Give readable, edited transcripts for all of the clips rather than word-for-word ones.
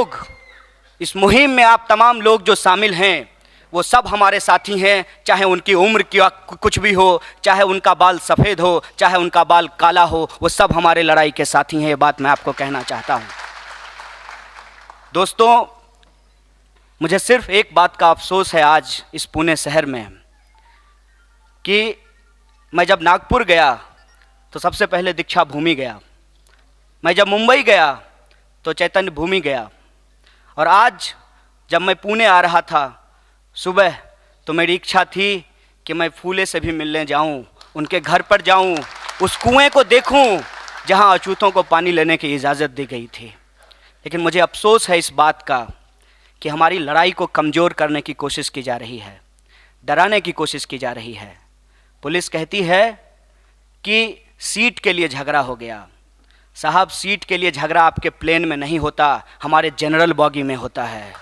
लोग इस मुहिम में, आप तमाम लोग जो शामिल हैं, वो सब हमारे साथी हैं, चाहे उनकी उम्र क्या कुछ भी हो, चाहे उनका बाल सफ़ेद हो, चाहे उनका बाल काला हो, वो सब हमारे लड़ाई के साथी हैं। ये बात मैं आपको कहना चाहता हूँ। दोस्तों, मुझे सिर्फ एक बात का अफसोस है आज इस पुणे शहर में कि मैं जब नागपुर गया तो सबसे पहले दीक्षा भूमि गया, मैं जब मुंबई गया तो चैतन्य भूमि गया, और आज जब मैं पुणे आ रहा था सुबह तो मेरी इच्छा थी कि मैं फूले से भी मिलने जाऊं, उनके घर पर जाऊं, उस कुएं को देखूं जहां अछूतों को पानी लेने की इजाज़त दी गई थी। लेकिन मुझे अफसोस है इस बात का कि हमारी लड़ाई को कमज़ोर करने की कोशिश की जा रही है, डराने की कोशिश की जा रही है। पुलिस कहती है कि सीट के लिए झगड़ा हो गया। साहब, सीट के लिए झगड़ा आपके प्लेन में नहीं होता, हमारे जनरल बॉगी में होता है।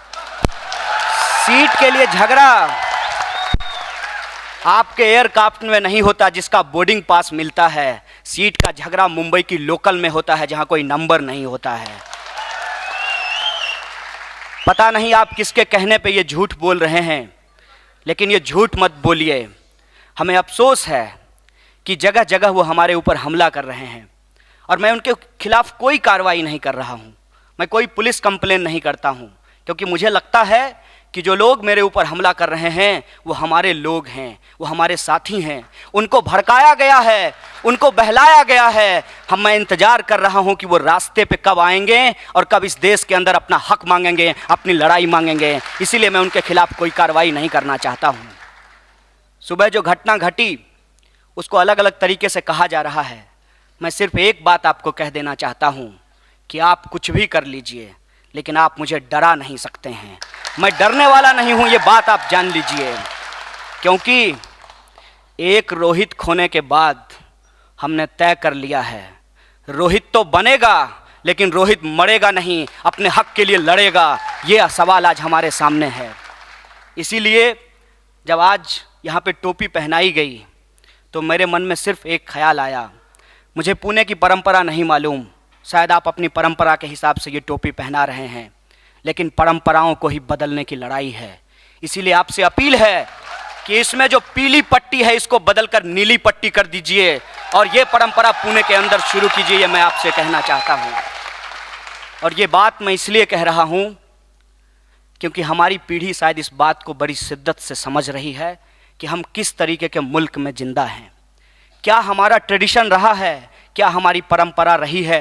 सीट के लिए झगड़ा आपके एयरक्राफ्ट में नहीं होता जिसका बोर्डिंग पास मिलता है। सीट का झगड़ा मुंबई की लोकल में होता है जहां कोई नंबर नहीं होता है। पता नहीं आप किसके कहने पे ये झूठ बोल रहे हैं, लेकिन ये झूठ मत बोलिए। हमें अफसोस है कि जगह जगह वो हमारे ऊपर हमला कर रहे हैं, और मैं उनके खिलाफ कोई कार्रवाई नहीं कर रहा हूँ, मैं कोई पुलिस कंप्लेन नहीं करता हूँ, क्योंकि मुझे लगता है कि जो लोग मेरे ऊपर हमला कर रहे हैं वो हमारे लोग हैं, वो हमारे साथी हैं। उनको भड़काया गया है, उनको बहलाया गया है। मैं इंतज़ार कर रहा हूँ कि वो रास्ते पे कब आएंगे और कब इस देश के अंदर अपना हक मांगेंगे, अपनी लड़ाई मांगेंगे। इसीलिए मैं उनके खिलाफ कोई कार्रवाई नहीं करना चाहता हूँ। सुबह जो घटना घटी उसको अलग अलग तरीके से कहा जा रहा है। मैं सिर्फ एक बात आपको कह देना चाहता हूँ कि आप कुछ भी कर लीजिए, लेकिन आप मुझे डरा नहीं सकते हैं। मैं डरने वाला नहीं हूँ, ये बात आप जान लीजिए। क्योंकि एक रोहित खोने के बाद हमने तय कर लिया है, रोहित तो बनेगा लेकिन रोहित मरेगा नहीं, अपने हक के लिए लड़ेगा। ये सवाल आज हमारे सामने है। इसीलिए जब आज यहाँ पे टोपी पहनाई गई तो मेरे मन में सिर्फ एक ख्याल आया। मुझे पुणे की परंपरा नहीं मालूम, शायद आप अपनी परंपरा के हिसाब से ये टोपी पहना रहे हैं, लेकिन परंपराओं को ही बदलने की लड़ाई है। इसीलिए आपसे अपील है कि इसमें जो पीली पट्टी है इसको बदलकर नीली पट्टी कर दीजिए और ये परंपरा पुणे के अंदर शुरू कीजिए। ये मैं आपसे कहना चाहता हूँ, और ये बात मैं इसलिए कह रहा हूँ क्योंकि हमारी पीढ़ी शायद इस बात को बड़ी शिद्दत से समझ रही है कि हम किस तरीके के मुल्क में जिंदा हैं, क्या हमारा ट्रेडिशन रहा है, क्या हमारी परंपरा रही है,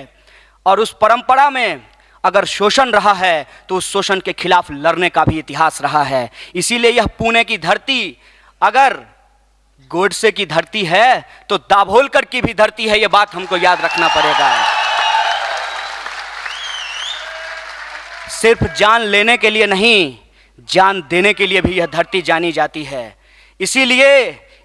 और उस परंपरा में अगर शोषण रहा है तो उस शोषण के खिलाफ लड़ने का भी इतिहास रहा है। इसीलिए यह पुणे की धरती अगर गोडसे की धरती है तो दाभोलकर की भी धरती है, यह बात हमको याद रखना पड़ेगा। सिर्फ जान लेने के लिए नहीं, जान देने के लिए भी यह धरती जानी जाती है। इसीलिए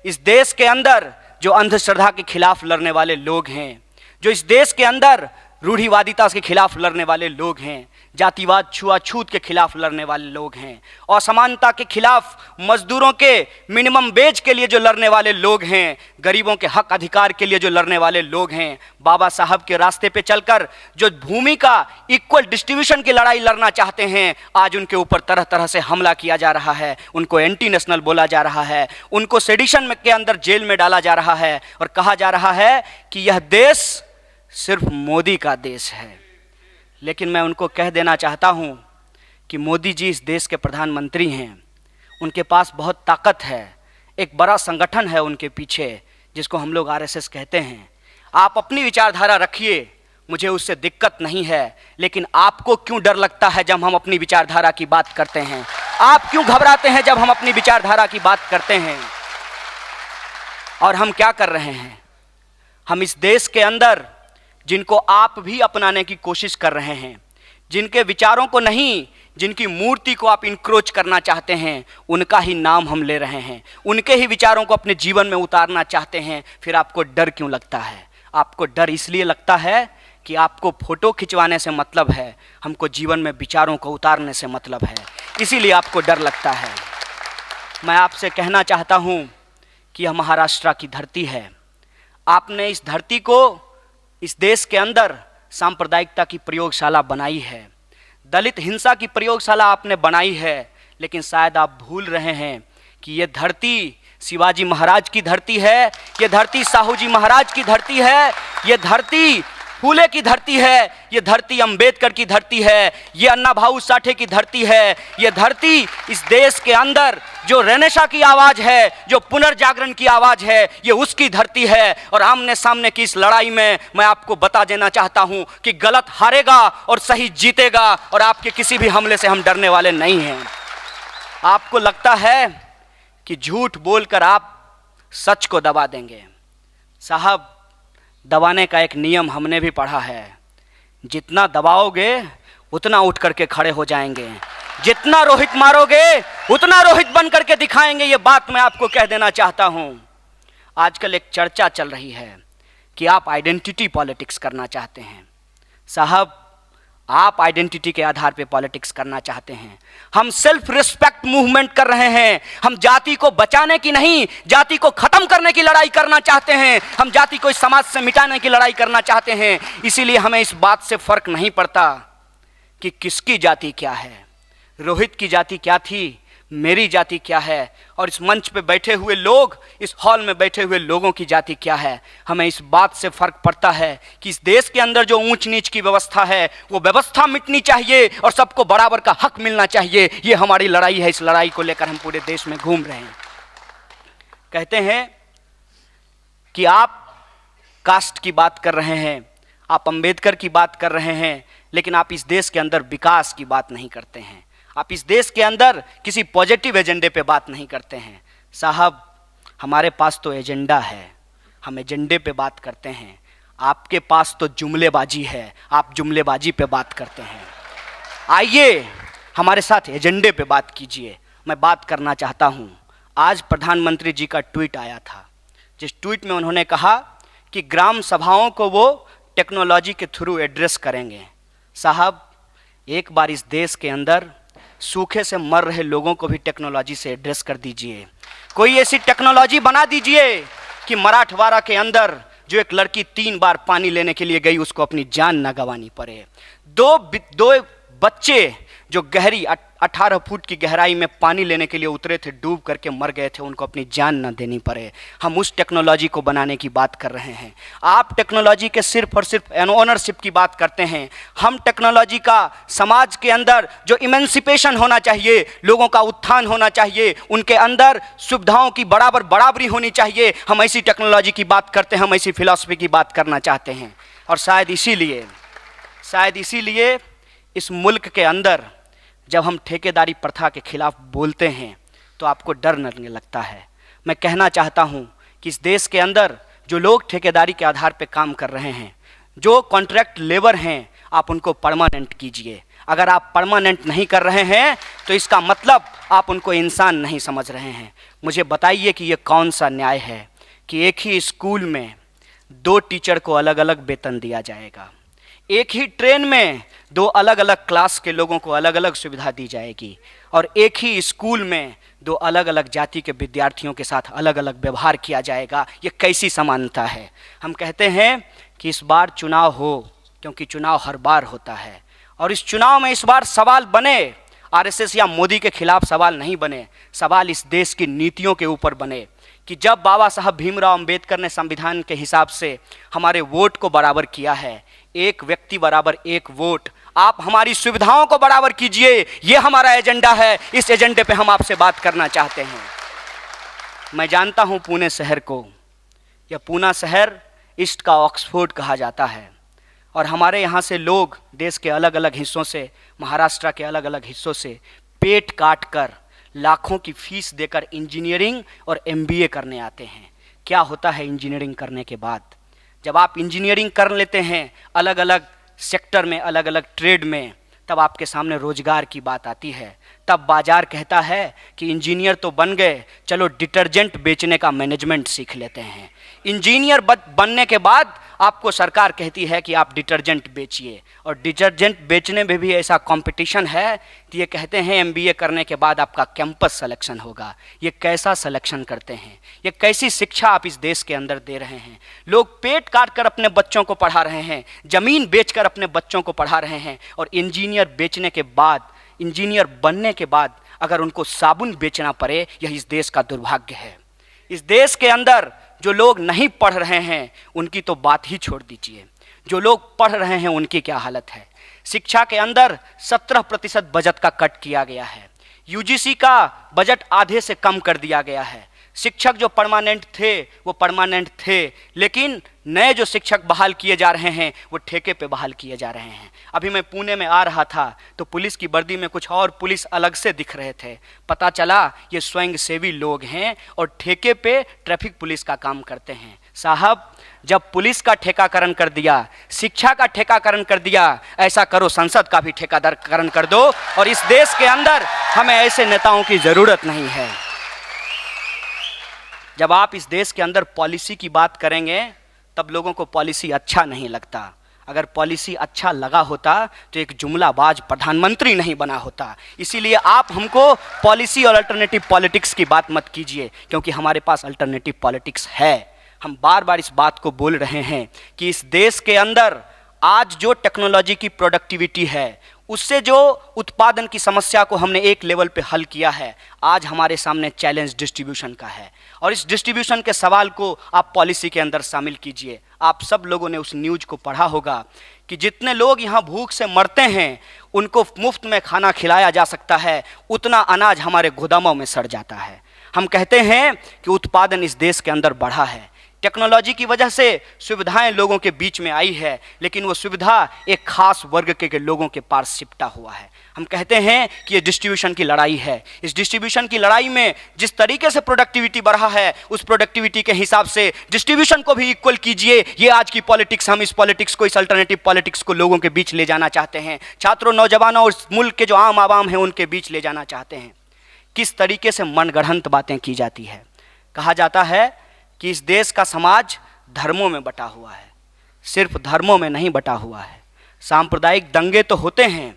इस देश के अंदर जो अंधश्रद्धा के खिलाफ लड़ने वाले लोग हैं, जो इस देश के अंदर रूढ़िवादिता के खिलाफ लड़ने वाले लोग हैं, जातिवाद छुआछूत के खिलाफ लड़ने वाले लोग हैं, असमानता के खिलाफ, मजदूरों के मिनिमम वेज के लिए जो लड़ने वाले लोग हैं, गरीबों के हक अधिकार के लिए जो लड़ने वाले लोग हैं, बाबा साहब के रास्ते पे चलकर जो भूमि का इक्वल डिस्ट्रीब्यूशन की लड़ाई लड़ना चाहते हैं, आज उनके ऊपर तरह तरह से हमला किया जा रहा है, उनको एंटी नेशनल बोला जा रहा है, उनको सेडिशन के अंदर जेल में डाला जा रहा है, और कहा जा रहा है कि यह देश सिर्फ मोदी का देश है। लेकिन मैं उनको कह देना चाहता हूं कि मोदी जी इस देश के प्रधानमंत्री हैं, उनके पास बहुत ताकत है, एक बड़ा संगठन है उनके पीछे जिसको हम लोग आरएसएस कहते हैं। आप अपनी विचारधारा रखिए, मुझे उससे दिक्कत नहीं है, लेकिन आपको क्यों डर लगता है जब हम अपनी विचारधारा की बात करते हैं? आप क्यों घबराते हैं जब हम अपनी विचारधारा की बात करते हैं? और हम क्या कर रहे हैं? हम इस देश के अंदर जिनको आप भी अपनाने की कोशिश कर रहे हैं, जिनके विचारों को नहीं, जिनकी मूर्ति को आप इंक्रोच करना चाहते हैं, उनका ही नाम हम ले रहे हैं, उनके ही विचारों को अपने जीवन में उतारना चाहते हैं। फिर आपको डर क्यों लगता है? आपको डर इसलिए लगता है कि आपको फोटो खिंचवाने से मतलब है, हमको जीवन में विचारों को उतारने से मतलब है, इसीलिए आपको डर लगता है। मैं आपसे कहना चाहता हूँ कि यह महाराष्ट्र की धरती है। आपने इस धरती को, इस देश के अंदर सांप्रदायिकता की प्रयोगशाला बनाई है। दलित हिंसा की प्रयोगशाला आपने बनाई है, लेकिन शायद आप भूल रहे हैं कि ये धरती शिवाजी महाराज की धरती है, ये धरती साहू जी महाराज की धरती है, ये धरती फूले की धरती है, ये धरती अंबेडकर की धरती है, ये अन्ना भाऊ साठे की धरती है, ये धरती इस देश के अंदर जो रेनेसा की आवाज है, जो पुनर्जागरण की आवाज है, ये उसकी धरती है। और आमने सामने की इस लड़ाई में मैं आपको बता देना चाहता हूं कि गलत हारेगा और सही जीतेगा, और आपके किसी भी हमले से हम डरने वाले नहीं हैं। आपको लगता है कि झूठ बोलकर आप सच को दबा देंगे। साहब, दबाने का एक नियम हमने भी पढ़ा है, जितना दबाओगे उतना उठ करके खड़े हो जाएंगे, जितना रोहित मारोगे उतना रोहित बन करके दिखाएंगे। ये बात मैं आपको कह देना चाहता हूं। आजकल एक चर्चा चल रही है कि आप आइडेंटिटी पॉलिटिक्स करना चाहते हैं। साहब, आप आइडेंटिटी के आधार पे पॉलिटिक्स करना चाहते हैं, हम सेल्फ रिस्पेक्ट मूवमेंट कर रहे हैं। हम जाति को बचाने की नहीं, जाति को खत्म करने की लड़ाई करना चाहते हैं। हम जाति को इस समाज से मिटाने की लड़ाई करना चाहते हैं। इसीलिए हमें इस बात से फर्क नहीं पड़ता कि किसकी जाति क्या है, रोहित की जाति क्या थी, मेरी जाति क्या है, और इस मंच पे बैठे हुए लोग, इस हॉल में बैठे हुए लोगों की जाति क्या है। हमें इस बात से फर्क पड़ता है कि इस देश के अंदर जो ऊंच नीच की व्यवस्था है, वो व्यवस्था मिटनी चाहिए और सबको बराबर का हक मिलना चाहिए। ये हमारी लड़ाई है। इस लड़ाई को लेकर हम पूरे देश में घूम रहे हैं। कहते हैं कि आप कास्ट की बात कर रहे हैं, आप अंबेडकर की बात कर रहे हैं, लेकिन आप इस देश के अंदर विकास की बात नहीं करते हैं। आप इस देश के अंदर किसी पॉजिटिव एजेंडे पे बात नहीं करते हैं। साहब, हमारे पास तो एजेंडा है, हम एजेंडे पे बात करते हैं। आपके पास तो जुमलेबाजी है, आप जुमलेबाजी पे बात करते हैं। आइए हमारे साथ एजेंडे पे बात कीजिए। मैं बात करना चाहता हूं, आज प्रधानमंत्री जी का ट्वीट आया था, जिस ट्वीट में उन्होंने कहा कि ग्राम सभाओं को वो टेक्नोलॉजी के थ्रू एड्रेस करेंगे। साहब, एक बार इस देश के अंदर सूखे से मर रहे लोगों को भी टेक्नोलॉजी से एड्रेस कर दीजिए। कोई ऐसी टेक्नोलॉजी बना दीजिए कि मराठवाड़ा के अंदर जो एक लड़की 3 बार पानी लेने के लिए गई, उसको अपनी जान ना गंवानी पड़े। दो बच्चे जो गहरी 18 फुट की गहराई में पानी लेने के लिए उतरे थे, डूब करके मर गए थे, उनको अपनी जान ना देनी पड़े। हम उस टेक्नोलॉजी को बनाने की बात कर रहे हैं। आप टेक्नोलॉजी के सिर्फ और सिर्फ ओनरशिप की बात करते हैं। हम टेक्नोलॉजी का समाज के अंदर जो इमेंसिपेशन होना चाहिए, लोगों का उत्थान होना चाहिए, उनके अंदर सुविधाओं की बराबरी होनी चाहिए, हम ऐसी टेक्नोलॉजी की बात करते हैं, हम ऐसी फिलॉसफी की बात करना चाहते हैं। और शायद इसीलिए इस मुल्क के अंदर जब हम ठेकेदारी प्रथा के खिलाफ बोलते हैं तो आपको डर लगने लगता है। मैं कहना चाहता हूं कि इस देश के अंदर जो लोग ठेकेदारी के आधार पर काम कर रहे हैं, जो कॉन्ट्रैक्ट लेबर हैं, आप उनको परमानेंट कीजिए। अगर आप परमानेंट नहीं कर रहे हैं तो इसका मतलब आप उनको इंसान नहीं समझ रहे हैं। मुझे बताइए कि ये कौन सा न्याय है कि एक ही स्कूल में 2 टीचर को अलग अलग वेतन दिया जाएगा, एक ही ट्रेन में 2 अलग अलग क्लास के लोगों को अलग अलग सुविधा दी जाएगी, और एक ही स्कूल में 2 अलग अलग जाति के विद्यार्थियों के साथ अलग अलग व्यवहार किया जाएगा। ये कैसी समानता है। हम कहते हैं कि इस बार चुनाव हो, क्योंकि चुनाव हर बार होता है, और इस चुनाव में इस बार सवाल बने, आरएसएस या मोदी के खिलाफ सवाल नहीं बने, सवाल इस देश की नीतियों के ऊपर बने कि जब बाबा साहब भीमराव अंबेडकर ने संविधान के हिसाब से हमारे वोट को बराबर किया है, एक व्यक्ति बराबर एक वोट, आप हमारी सुविधाओं को बराबर कीजिए। ये हमारा एजेंडा है, इस एजेंडे पे हम आपसे बात करना चाहते हैं। मैं जानता हूं पुणे शहर को, यह पूना शहर ईस्ट का ऑक्सफोर्ड कहा जाता है, और हमारे यहाँ से लोग देश के अलग अलग हिस्सों से, महाराष्ट्र के अलग अलग हिस्सों से पेट काट कर लाखों की फीस देकर इंजीनियरिंग और एमबीए करने आते हैं। क्या होता है इंजीनियरिंग करने के बाद? जब आप इंजीनियरिंग कर लेते हैं अलग अलग सेक्टर में, अलग अलग ट्रेड में, तब आपके सामने रोजगार की बात आती है। तब बाजार कहता है कि इंजीनियर तो बन गए, चलो डिटर्जेंट बेचने का मैनेजमेंट सीख लेते हैं। इंजीनियर बनने के बाद आपको सरकार कहती है कि आप डिटर्जेंट बेचिए, और डिटर्जेंट बेचने में भी ऐसा कंपटीशन है कि ये कहते हैं एमबीए करने के बाद आपका कैंपस सिलेक्शन होगा। ये कैसा सिलेक्शन करते हैं? ये कैसी शिक्षा आप इस देश के अंदर दे रहे हैं? लोग पेट काट कर अपने बच्चों को पढ़ा रहे हैं, ज़मीन बेचकर अपने बच्चों को पढ़ा रहे हैं, और इंजीनियर बेचने के बाद, इंजीनियर बनने के बाद अगर उनको साबुन बेचना पड़े, यह इस देश का दुर्भाग्य है। इस देश के अंदर जो लोग नहीं पढ़ रहे हैं उनकी तो बात ही छोड़ दीजिए, जो लोग पढ़ रहे हैं उनकी क्या हालत है। शिक्षा के अंदर 17% बजट का कट किया गया है, यूजीसी का बजट आधे से कम कर दिया गया है। शिक्षक जो परमानेंट थे वो परमानेंट थे, लेकिन नए जो शिक्षक बहाल किए जा रहे हैं वो ठेके पे बहाल किए जा रहे हैं। अभी मैं पुणे में आ रहा था तो पुलिस की वर्दी में कुछ और पुलिस अलग से दिख रहे थे। पता चला ये स्वयंसेवी लोग हैं और ठेके पे ट्रैफिक पुलिस का काम करते हैं। साहब, जब पुलिस का ठेकाकरण कर दिया, शिक्षा का ठेकाकरण कर दिया, ऐसा करो संसद का भी ठेकादारकरण कर दो, और इस देश के अंदर हमें ऐसे नेताओं की ज़रूरत नहीं है। जब आप इस देश के अंदर पॉलिसी की बात करेंगे तब लोगों को पॉलिसी अच्छा नहीं लगता। अगर पॉलिसी अच्छा लगा होता तो एक जुमलाबाज प्रधानमंत्री नहीं बना होता। इसीलिए आप हमको पॉलिसी और अल्टरनेटिव पॉलिटिक्स की बात मत कीजिए, क्योंकि हमारे पास अल्टरनेटिव पॉलिटिक्स है। हम बार बार इस बात को बोल रहे हैं कि इस देश के अंदर आज जो टेक्नोलॉजी की प्रोडक्टिविटी है, उससे जो उत्पादन की समस्या को हमने एक लेवल पे हल किया है, आज हमारे सामने चैलेंज डिस्ट्रीब्यूशन का है। और इस डिस्ट्रीब्यूशन के सवाल को आप पॉलिसी के अंदर शामिल कीजिए। आप सब लोगों ने उस न्यूज़ को पढ़ा होगा कि जितने लोग यहाँ भूख से मरते हैं उनको मुफ्त में खाना खिलाया जा सकता है, उतना अनाज हमारे गोदामों में सड़ जाता है। हम कहते हैं कि उत्पादन इस देश के अंदर बढ़ा है, टेक्नोलॉजी की वजह से सुविधाएं लोगों के बीच में आई है, लेकिन वो सुविधा एक खास वर्ग के लोगों के पास सिमटा हुआ है। हम कहते हैं कि ये डिस्ट्रीब्यूशन की लड़ाई है। इस डिस्ट्रीब्यूशन की लड़ाई में जिस तरीके से प्रोडक्टिविटी बढ़ा है, उस प्रोडक्टिविटी के हिसाब से डिस्ट्रीब्यूशन को भी इक्वल कीजिए। ये आज की पॉलिटिक्स, हम इस पॉलिटिक्स को, इस अल्टरनेटिव पॉलिटिक्स को लोगों के बीच ले जाना चाहते हैं। छात्रों, नौजवानों और मुल्क के जो आम आवाम हैं उनके बीच ले जाना चाहते हैं। किस तरीके से मनगढ़ंत बातें की जाती है। कहा जाता है कि इस देश का समाज धर्मों में बटा हुआ है। सिर्फ धर्मों में नहीं बटा हुआ है, सांप्रदायिक दंगे तो होते हैं,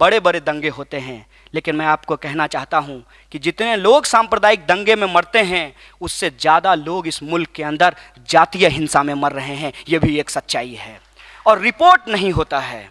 बड़े बड़े दंगे होते हैं, लेकिन मैं आपको कहना चाहता हूं कि जितने लोग सांप्रदायिक दंगे में मरते हैं उससे ज़्यादा लोग इस मुल्क के अंदर जातीय हिंसा में मर रहे हैं। ये भी एक सच्चाई है और रिपोर्ट नहीं होता है।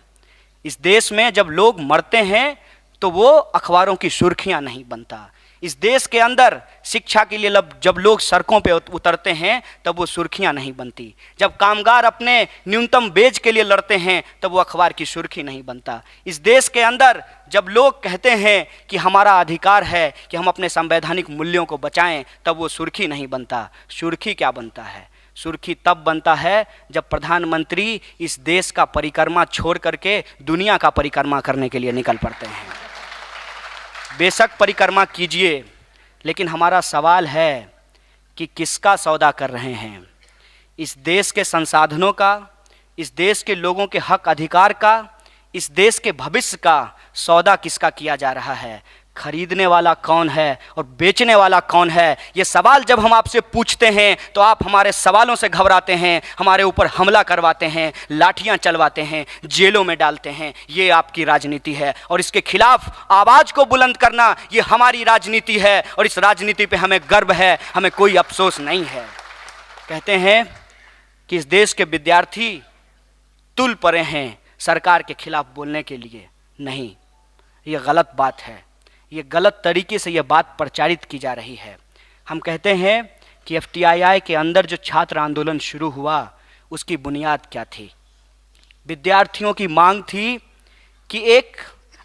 इस देश में जब लोग मरते हैं तो वो अखबारों की सुर्खियां नहीं बनता। इस देश के अंदर शिक्षा के लिए जब लोग सड़कों पे उतरते हैं तब वो सुर्खियां नहीं बनती। जब कामगार अपने न्यूनतम वेज के लिए लड़ते हैं तब वो अखबार की सुर्खी नहीं बनता। इस देश के अंदर जब लोग कहते हैं कि हमारा अधिकार है कि हम अपने संवैधानिक मूल्यों को बचाएं, तब वो सुर्खी नहीं बनता। सुर्खी क्या बनता है? सुर्खी तब बनता है जब प्रधानमंत्री इस देश का परिक्रमा छोड़ करके दुनिया का परिक्रमा करने के लिए निकल पड़ते हैं। बेशक परिक्रमा कीजिए, लेकिन हमारा सवाल है कि किसका सौदा कर रहे हैं? इस देश के संसाधनों का, इस देश के लोगों के हक अधिकार का, इस देश के भविष्य का सौदा किसका किया जा रहा है? खरीदने वाला कौन है और बेचने वाला कौन है? ये सवाल जब हम आपसे पूछते हैं तो आप हमारे सवालों से घबराते हैं, हमारे ऊपर हमला करवाते हैं, लाठियां चलवाते हैं, जेलों में डालते हैं। ये आपकी राजनीति है और इसके खिलाफ आवाज़ को बुलंद करना ये हमारी राजनीति है और इस राजनीति पे हमें गर्व है, हमें कोई अफसोस नहीं है। कहते हैं कि इस देश के विद्यार्थी तुल पड़े हैं सरकार के खिलाफ बोलने के लिए। नहीं, ये गलत बात है। ये गलत तरीके से ये बात प्रचारित की जा रही है। हम कहते हैं कि एफटीआईआई के अंदर जो छात्र आंदोलन शुरू हुआ उसकी बुनियाद क्या थी? विद्यार्थियों की मांग थी कि एक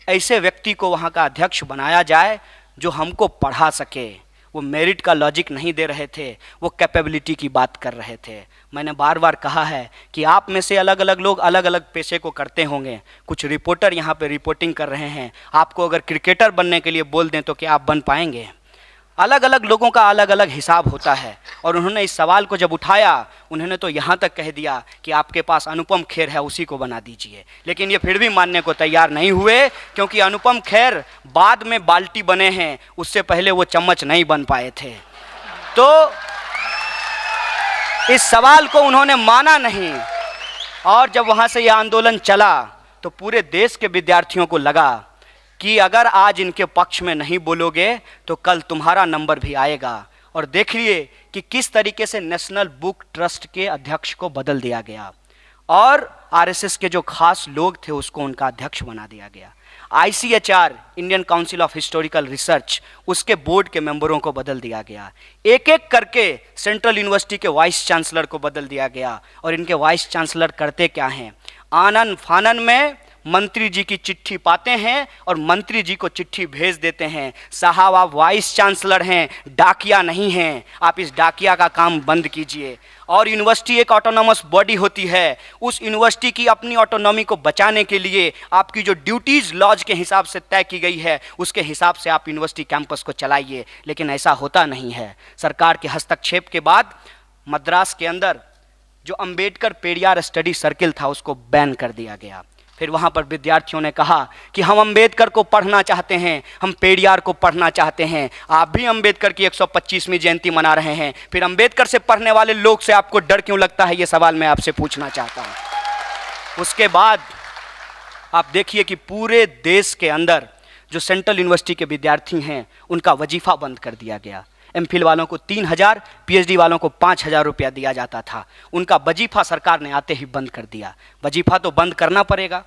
ऐसे व्यक्ति को वहाँ का अध्यक्ष बनाया जाए जो हमको पढ़ा सके। वो मेरिट का लॉजिक नहीं दे रहे थे, वो कैपेबिलिटी की बात कर रहे थे। मैंने बार बार कहा है कि आप में से अलग अलग लोग अलग अलग पेशे को करते होंगे। कुछ रिपोर्टर यहाँ पे रिपोर्टिंग कर रहे हैं, आपको अगर क्रिकेटर बनने के लिए बोल दें तो क्या आप बन पाएंगे? अलग अलग लोगों का अलग अलग हिसाब होता है। और उन्होंने इस सवाल को जब उठाया, उन्होंने तो यहाँ तक कह दिया कि आपके पास अनुपम खेर है, उसी को बना दीजिए। लेकिन ये फिर भी मानने को तैयार नहीं हुए, क्योंकि अनुपम खेर बाद में बाल्टी बने हैं, उससे पहले वो चम्मच नहीं बन पाए थे। तो इस सवाल को उन्होंने माना नहीं। और जब वहाँ से ये आंदोलन चला तो पूरे देश के विद्यार्थियों को लगा कि अगर आज इनके पक्ष में नहीं बोलोगे तो कल तुम्हारा नंबर भी आएगा। और देखिए कि किस तरीके से नेशनल बुक ट्रस्ट के अध्यक्ष को बदल दिया गया और आरएसएस के जो खास लोग थे उसको उनका अध्यक्ष बना दिया गया। ICHR, Indian council of historical research, उसके बोर्ड के मेंबरों को बदल दिया गया। एक एक करके सेंट्रल यूनिवर्सिटी के वाइस चांसलर को बदल दिया गया। और इनके वाइस चांसलर करते क्या हैं? आनन फानन में मंत्री जी की चिट्ठी पाते हैं और मंत्री जी को चिट्ठी भेज देते हैं, साहब आप वाइस चांसलर हैं, डाकिया नहीं हैं, आप इस डाकिया का काम बंद कीजिए। और यूनिवर्सिटी एक ऑटोनॉमस बॉडी होती है, उस यूनिवर्सिटी की अपनी ऑटोनॉमी को बचाने के लिए आपकी जो ड्यूटीज़ लॉज के हिसाब से तय की गई है उसके हिसाब से आप यूनिवर्सिटी कैंपस को चलाइए। लेकिन ऐसा होता नहीं है। सरकार के हस्तक्षेप के बाद मद्रास के अंदर जो अंबेडकर पेरियार स्टडी सर्किल था उसको बैन कर दिया गया। फिर वहाँ पर विद्यार्थियों ने कहा कि हम अंबेडकर को पढ़ना चाहते हैं, हम पेरियार को पढ़ना चाहते हैं। आप भी अंबेडकर की 125वीं जयंती मना रहे हैं, फिर अंबेडकर से पढ़ने वाले लोग से आपको डर क्यों लगता है? ये सवाल मैं आपसे पूछना चाहता हूँ। उसके बाद आप देखिए कि पूरे देश के अंदर जो सेंट्रल यूनिवर्सिटी के विद्यार्थी हैं उनका वजीफ़ा बंद कर दिया गया। एमफिल वालों को 3,000, पीएचडी वालों को 5,000 रुपया दिया जाता था, उनका वजीफ़ा सरकार ने आते ही बंद कर दिया। वजीफ़ा तो बंद करना पड़ेगा,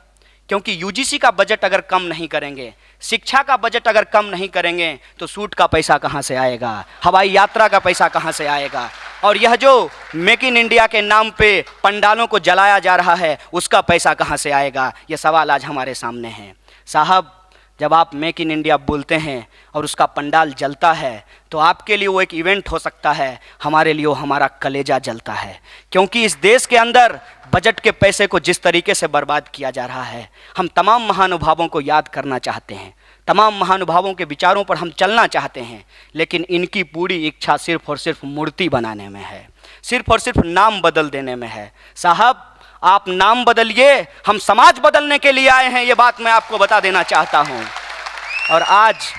क्योंकि यूजीसी का बजट अगर कम नहीं करेंगे, शिक्षा का बजट अगर कम नहीं करेंगे तो सूट का पैसा कहाँ से आएगा, हवाई यात्रा का पैसा कहाँ से आएगा, और यह जो मेक इन इंडिया के नाम पे पंडालों को जलाया जा रहा है उसका पैसा कहाँ से आएगा? ये सवाल आज हमारे सामने है। साहब, जब आप मेक इन इंडिया बोलते हैं और उसका पंडाल जलता है तो आपके लिए वो एक इवेंट हो सकता है, हमारे लिए वो हमारा कलेजा जलता है। क्योंकि इस देश के अंदर बजट के पैसे को जिस तरीके से बर्बाद किया जा रहा है, हम तमाम महानुभावों को याद करना चाहते हैं, तमाम महानुभावों के विचारों पर हम चलना चाहते हैं, लेकिन इनकी पूरी इच्छा सिर्फ और सिर्फ मूर्ति बनाने में है, सिर्फ और सिर्फ नाम बदल देने में है। साहब, आप नाम बदलिए, हम समाज बदलने के लिए आए हैं, ये बात मैं आपको बता देना चाहता हूँ। और आज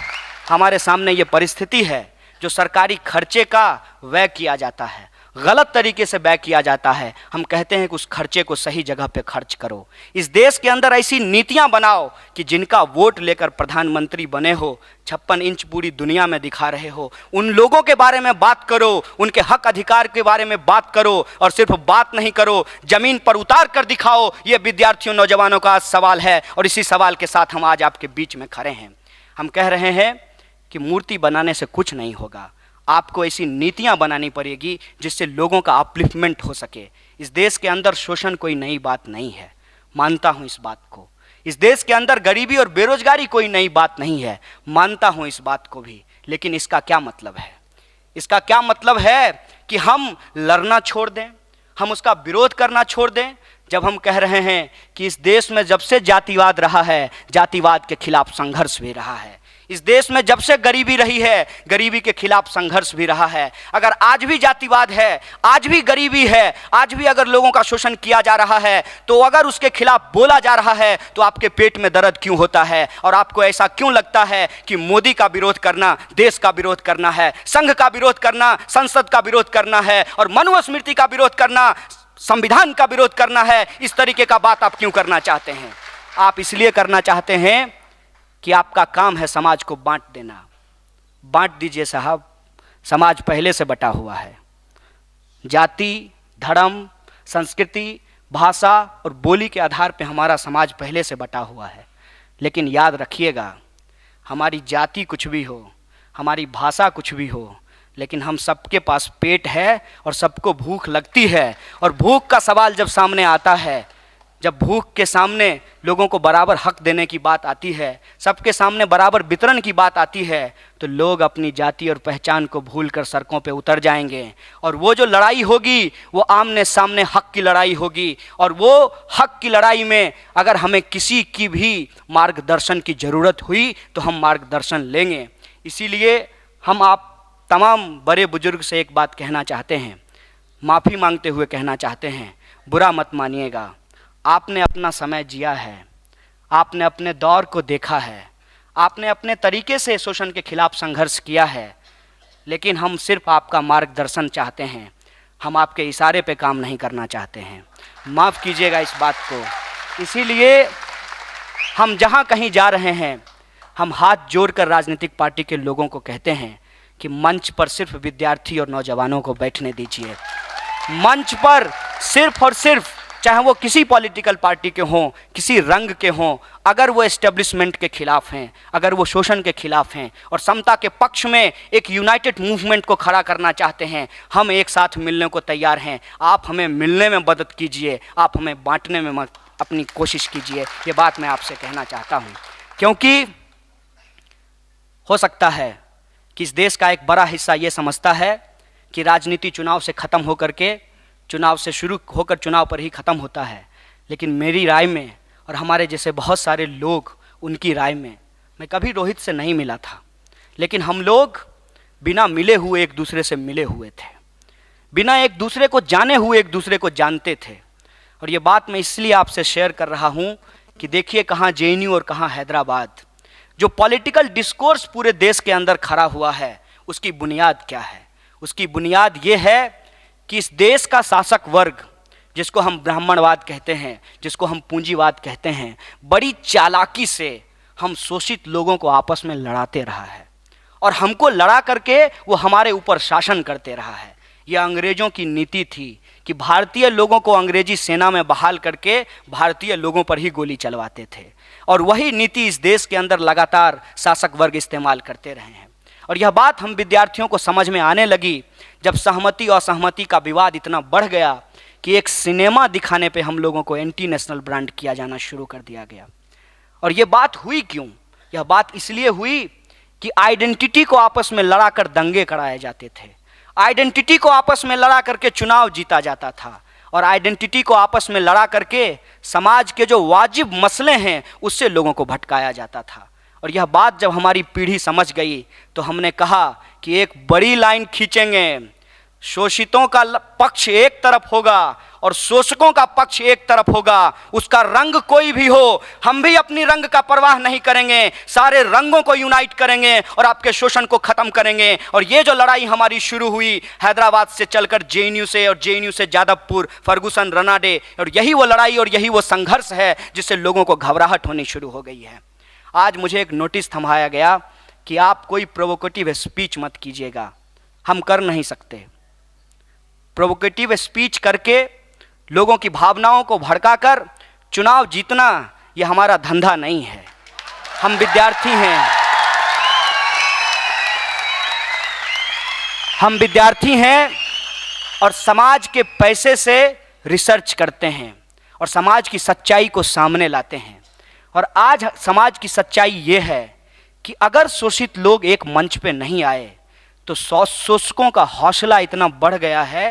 हमारे सामने ये परिस्थिति है, जो सरकारी खर्चे का व्यय किया जाता है, गलत तरीके से व्यय किया जाता है। हम कहते हैं कि उस खर्चे को सही जगह पे खर्च करो। इस देश के अंदर ऐसी नीतियां बनाओ कि जिनका वोट लेकर प्रधानमंत्री बने हो, 56 इंच पूरी दुनिया में दिखा रहे हो, उन लोगों के बारे में बात करो, उनके हक अधिकार के बारे में बात करो, और सिर्फ बात नहीं करो, जमीन पर उतार कर दिखाओ। ये विद्यार्थियों, नौजवानों का आज सवाल है, और इसी सवाल के साथ हम आज आपके बीच में खड़े हैं। हम कह रहे हैं कि मूर्ति बनाने से कुछ नहीं होगा, आपको ऐसी नीतियां बनानी पड़ेगी जिससे लोगों का अपलिफ्टमेंट हो सके। इस देश के अंदर शोषण कोई नई बात नहीं है, मानता हूं इस बात को। इस देश के अंदर गरीबी और बेरोजगारी कोई नई बात नहीं है, मानता हूं इस बात को भी। लेकिन इसका क्या मतलब है? इसका क्या मतलब है कि हम लड़ना छोड़ दें, हम उसका विरोध करना छोड़ दें, जब हम कह रहे हैं कि इस देश में जब से जातिवाद रहा है, जातिवाद के खिलाफ संघर्ष भी रहा है। इस देश में जब से गरीबी रही है, गरीबी के खिलाफ संघर्ष भी रहा है। अगर आज भी जातिवाद है, आज भी गरीबी है, आज भी अगर लोगों का शोषण किया जा रहा है, तो अगर उसके खिलाफ बोला जा रहा है तो आपके पेट में दर्द क्यों होता है? और आपको ऐसा क्यों लगता है कि मोदी का विरोध करना देश का विरोध करना है, संघ का विरोध करना संसद का विरोध करना है, और मनुस्मृति का विरोध करना संविधान का विरोध करना है? इस तरीके का बात आप क्यों करना चाहते हैं? आप इसलिए करना चाहते हैं कि आपका काम है समाज को बांट देना। बांट दीजिए साहब, समाज पहले से बटा हुआ है। जाति, धर्म, संस्कृति, भाषा और बोली के आधार पर हमारा समाज पहले से बटा हुआ है। लेकिन याद रखिएगा, हमारी जाति कुछ भी हो, हमारी भाषा कुछ भी हो, लेकिन हम सबके पास पेट है और सबको भूख लगती है। और भूख का सवाल जब सामने आता है, जब भूख के सामने लोगों को बराबर हक देने की बात आती है, सबके सामने बराबर वितरण की बात आती है, तो लोग अपनी जाति और पहचान को भूलकर सड़कों पे उतर जाएंगे। और वो जो लड़ाई होगी वो आमने सामने हक की लड़ाई होगी। और वो हक की लड़ाई में अगर हमें किसी की भी मार्गदर्शन की ज़रूरत हुई तो हम मार्गदर्शन लेंगे। इसीलिए हम आप तमाम बड़े बुजुर्ग से एक बात कहना चाहते हैं, माफ़ी मांगते हुए कहना चाहते हैं, बुरा मत मानिएगा। आपने अपना समय जिया है, आपने अपने दौर को देखा है, आपने अपने तरीके से शोषण के खिलाफ संघर्ष किया है, लेकिन हम सिर्फ आपका मार्गदर्शन चाहते हैं। हम आपके इशारे पे काम नहीं करना चाहते हैं। माफ़ कीजिएगा इस बात को। इसीलिए हम जहाँ कहीं जा रहे हैं, हम हाथ जोड़कर राजनीतिक पार्टी के लोगों को कहते हैं कि मंच पर सिर्फ विद्यार्थी और नौजवानों को बैठने दीजिए। मंच पर सिर्फ और सिर्फ, चाहे वो किसी पॉलिटिकल पार्टी के हों, किसी रंग के हों, अगर वो एस्टेब्लिशमेंट के खिलाफ हैं, अगर वो शोषण के खिलाफ हैं और समता के पक्ष में एक यूनाइटेड मूवमेंट को खड़ा करना चाहते हैं, हम एक साथ मिलने को तैयार हैं। आप हमें मिलने में मदद कीजिए, आप हमें बांटने में मत अपनी कोशिश कीजिए। ये बात मैं आपसे कहना चाहता हूँ, क्योंकि हो सकता है कि इस देश का एक बड़ा हिस्सा ये समझता है कि राजनीति चुनाव से ख़त्म होकर के, चुनाव से शुरू होकर चुनाव पर ही ख़त्म होता है। लेकिन मेरी राय में और हमारे जैसे बहुत सारे लोग उनकी राय में, मैं कभी रोहित से नहीं मिला था, लेकिन हम लोग बिना मिले हुए एक दूसरे से मिले हुए थे, बिना एक दूसरे को जाने हुए एक दूसरे को जानते थे। और ये बात मैं इसलिए आपसे शेयर कर रहा हूँ कि देखिए कहाँ जेएनयू और कहाँ हैदराबाद। जो पॉलिटिकल डिस्कोर्स पूरे देश के अंदर खड़ा हुआ है, उसकी बुनियाद क्या है? उसकी बुनियाद ये है कि इस देश का शासक वर्ग, जिसको हम ब्राह्मणवाद कहते हैं, जिसको हम पूंजीवाद कहते हैं, बड़ी चालाकी से हम शोषित लोगों को आपस में लड़ाते रहा है और हमको लड़ा करके वो हमारे ऊपर शासन करते रहा है। यह अंग्रेजों की नीति थी कि भारतीय लोगों को अंग्रेजी सेना में बहाल करके भारतीय लोगों पर ही गोली चलवाते थे, और वही नीति इस देश के अंदर लगातार शासक वर्ग इस्तेमाल करते रहे हैं। और यह बात हम विद्यार्थियों को समझ में आने लगी जब सहमति और असहमति का विवाद इतना बढ़ गया कि एक सिनेमा दिखाने पे हम लोगों को एंटी नेशनल ब्रांड किया जाना शुरू कर दिया गया। और ये बात हुई क्यों? यह बात इसलिए हुई कि आइडेंटिटी को आपस में लड़ा कर दंगे कराए जाते थे, आइडेंटिटी को आपस में लड़ा करके चुनाव जीता जाता था, और आइडेंटिटी को आपस में लड़ा करके समाज के जो वाजिब मसले हैं उससे लोगों को भटकाया जाता था। और यह बात जब हमारी पीढ़ी समझ गई तो हमने कहा कि एक बड़ी लाइन खींचेंगे, शोषितों का पक्ष एक तरफ होगा और शोषकों का पक्ष एक तरफ होगा। उसका रंग कोई भी हो, हम भी अपनी रंग का परवाह नहीं करेंगे, सारे रंगों को यूनाइट करेंगे और आपके शोषण को खत्म करेंगे। और ये जो लड़ाई हमारी शुरू हुई हैदराबाद से चलकर जेएनयू से, और जेएनयू से जादवपुर, फर्गुसन, रनाडे, और यही वो लड़ाई और यही वो संघर्ष है जिससे लोगों को घबराहट होनी शुरू हो गई है। आज मुझे एक नोटिस थमाया गया कि आप कोई प्रोवोकेटिव स्पीच मत कीजिएगा। हम कर नहीं सकते। प्रोवोकेटिव स्पीच करके लोगों की भावनाओं को भड़काकर चुनाव जीतना यह हमारा धंधा नहीं है। हम विद्यार्थी हैं, हम विद्यार्थी हैं और समाज के पैसे से रिसर्च करते हैं और समाज की सच्चाई को सामने लाते हैं। और आज समाज की सच्चाई ये है कि अगर शोषित लोग एक मंच पे नहीं आए तो शोषकों का हौसला इतना बढ़ गया है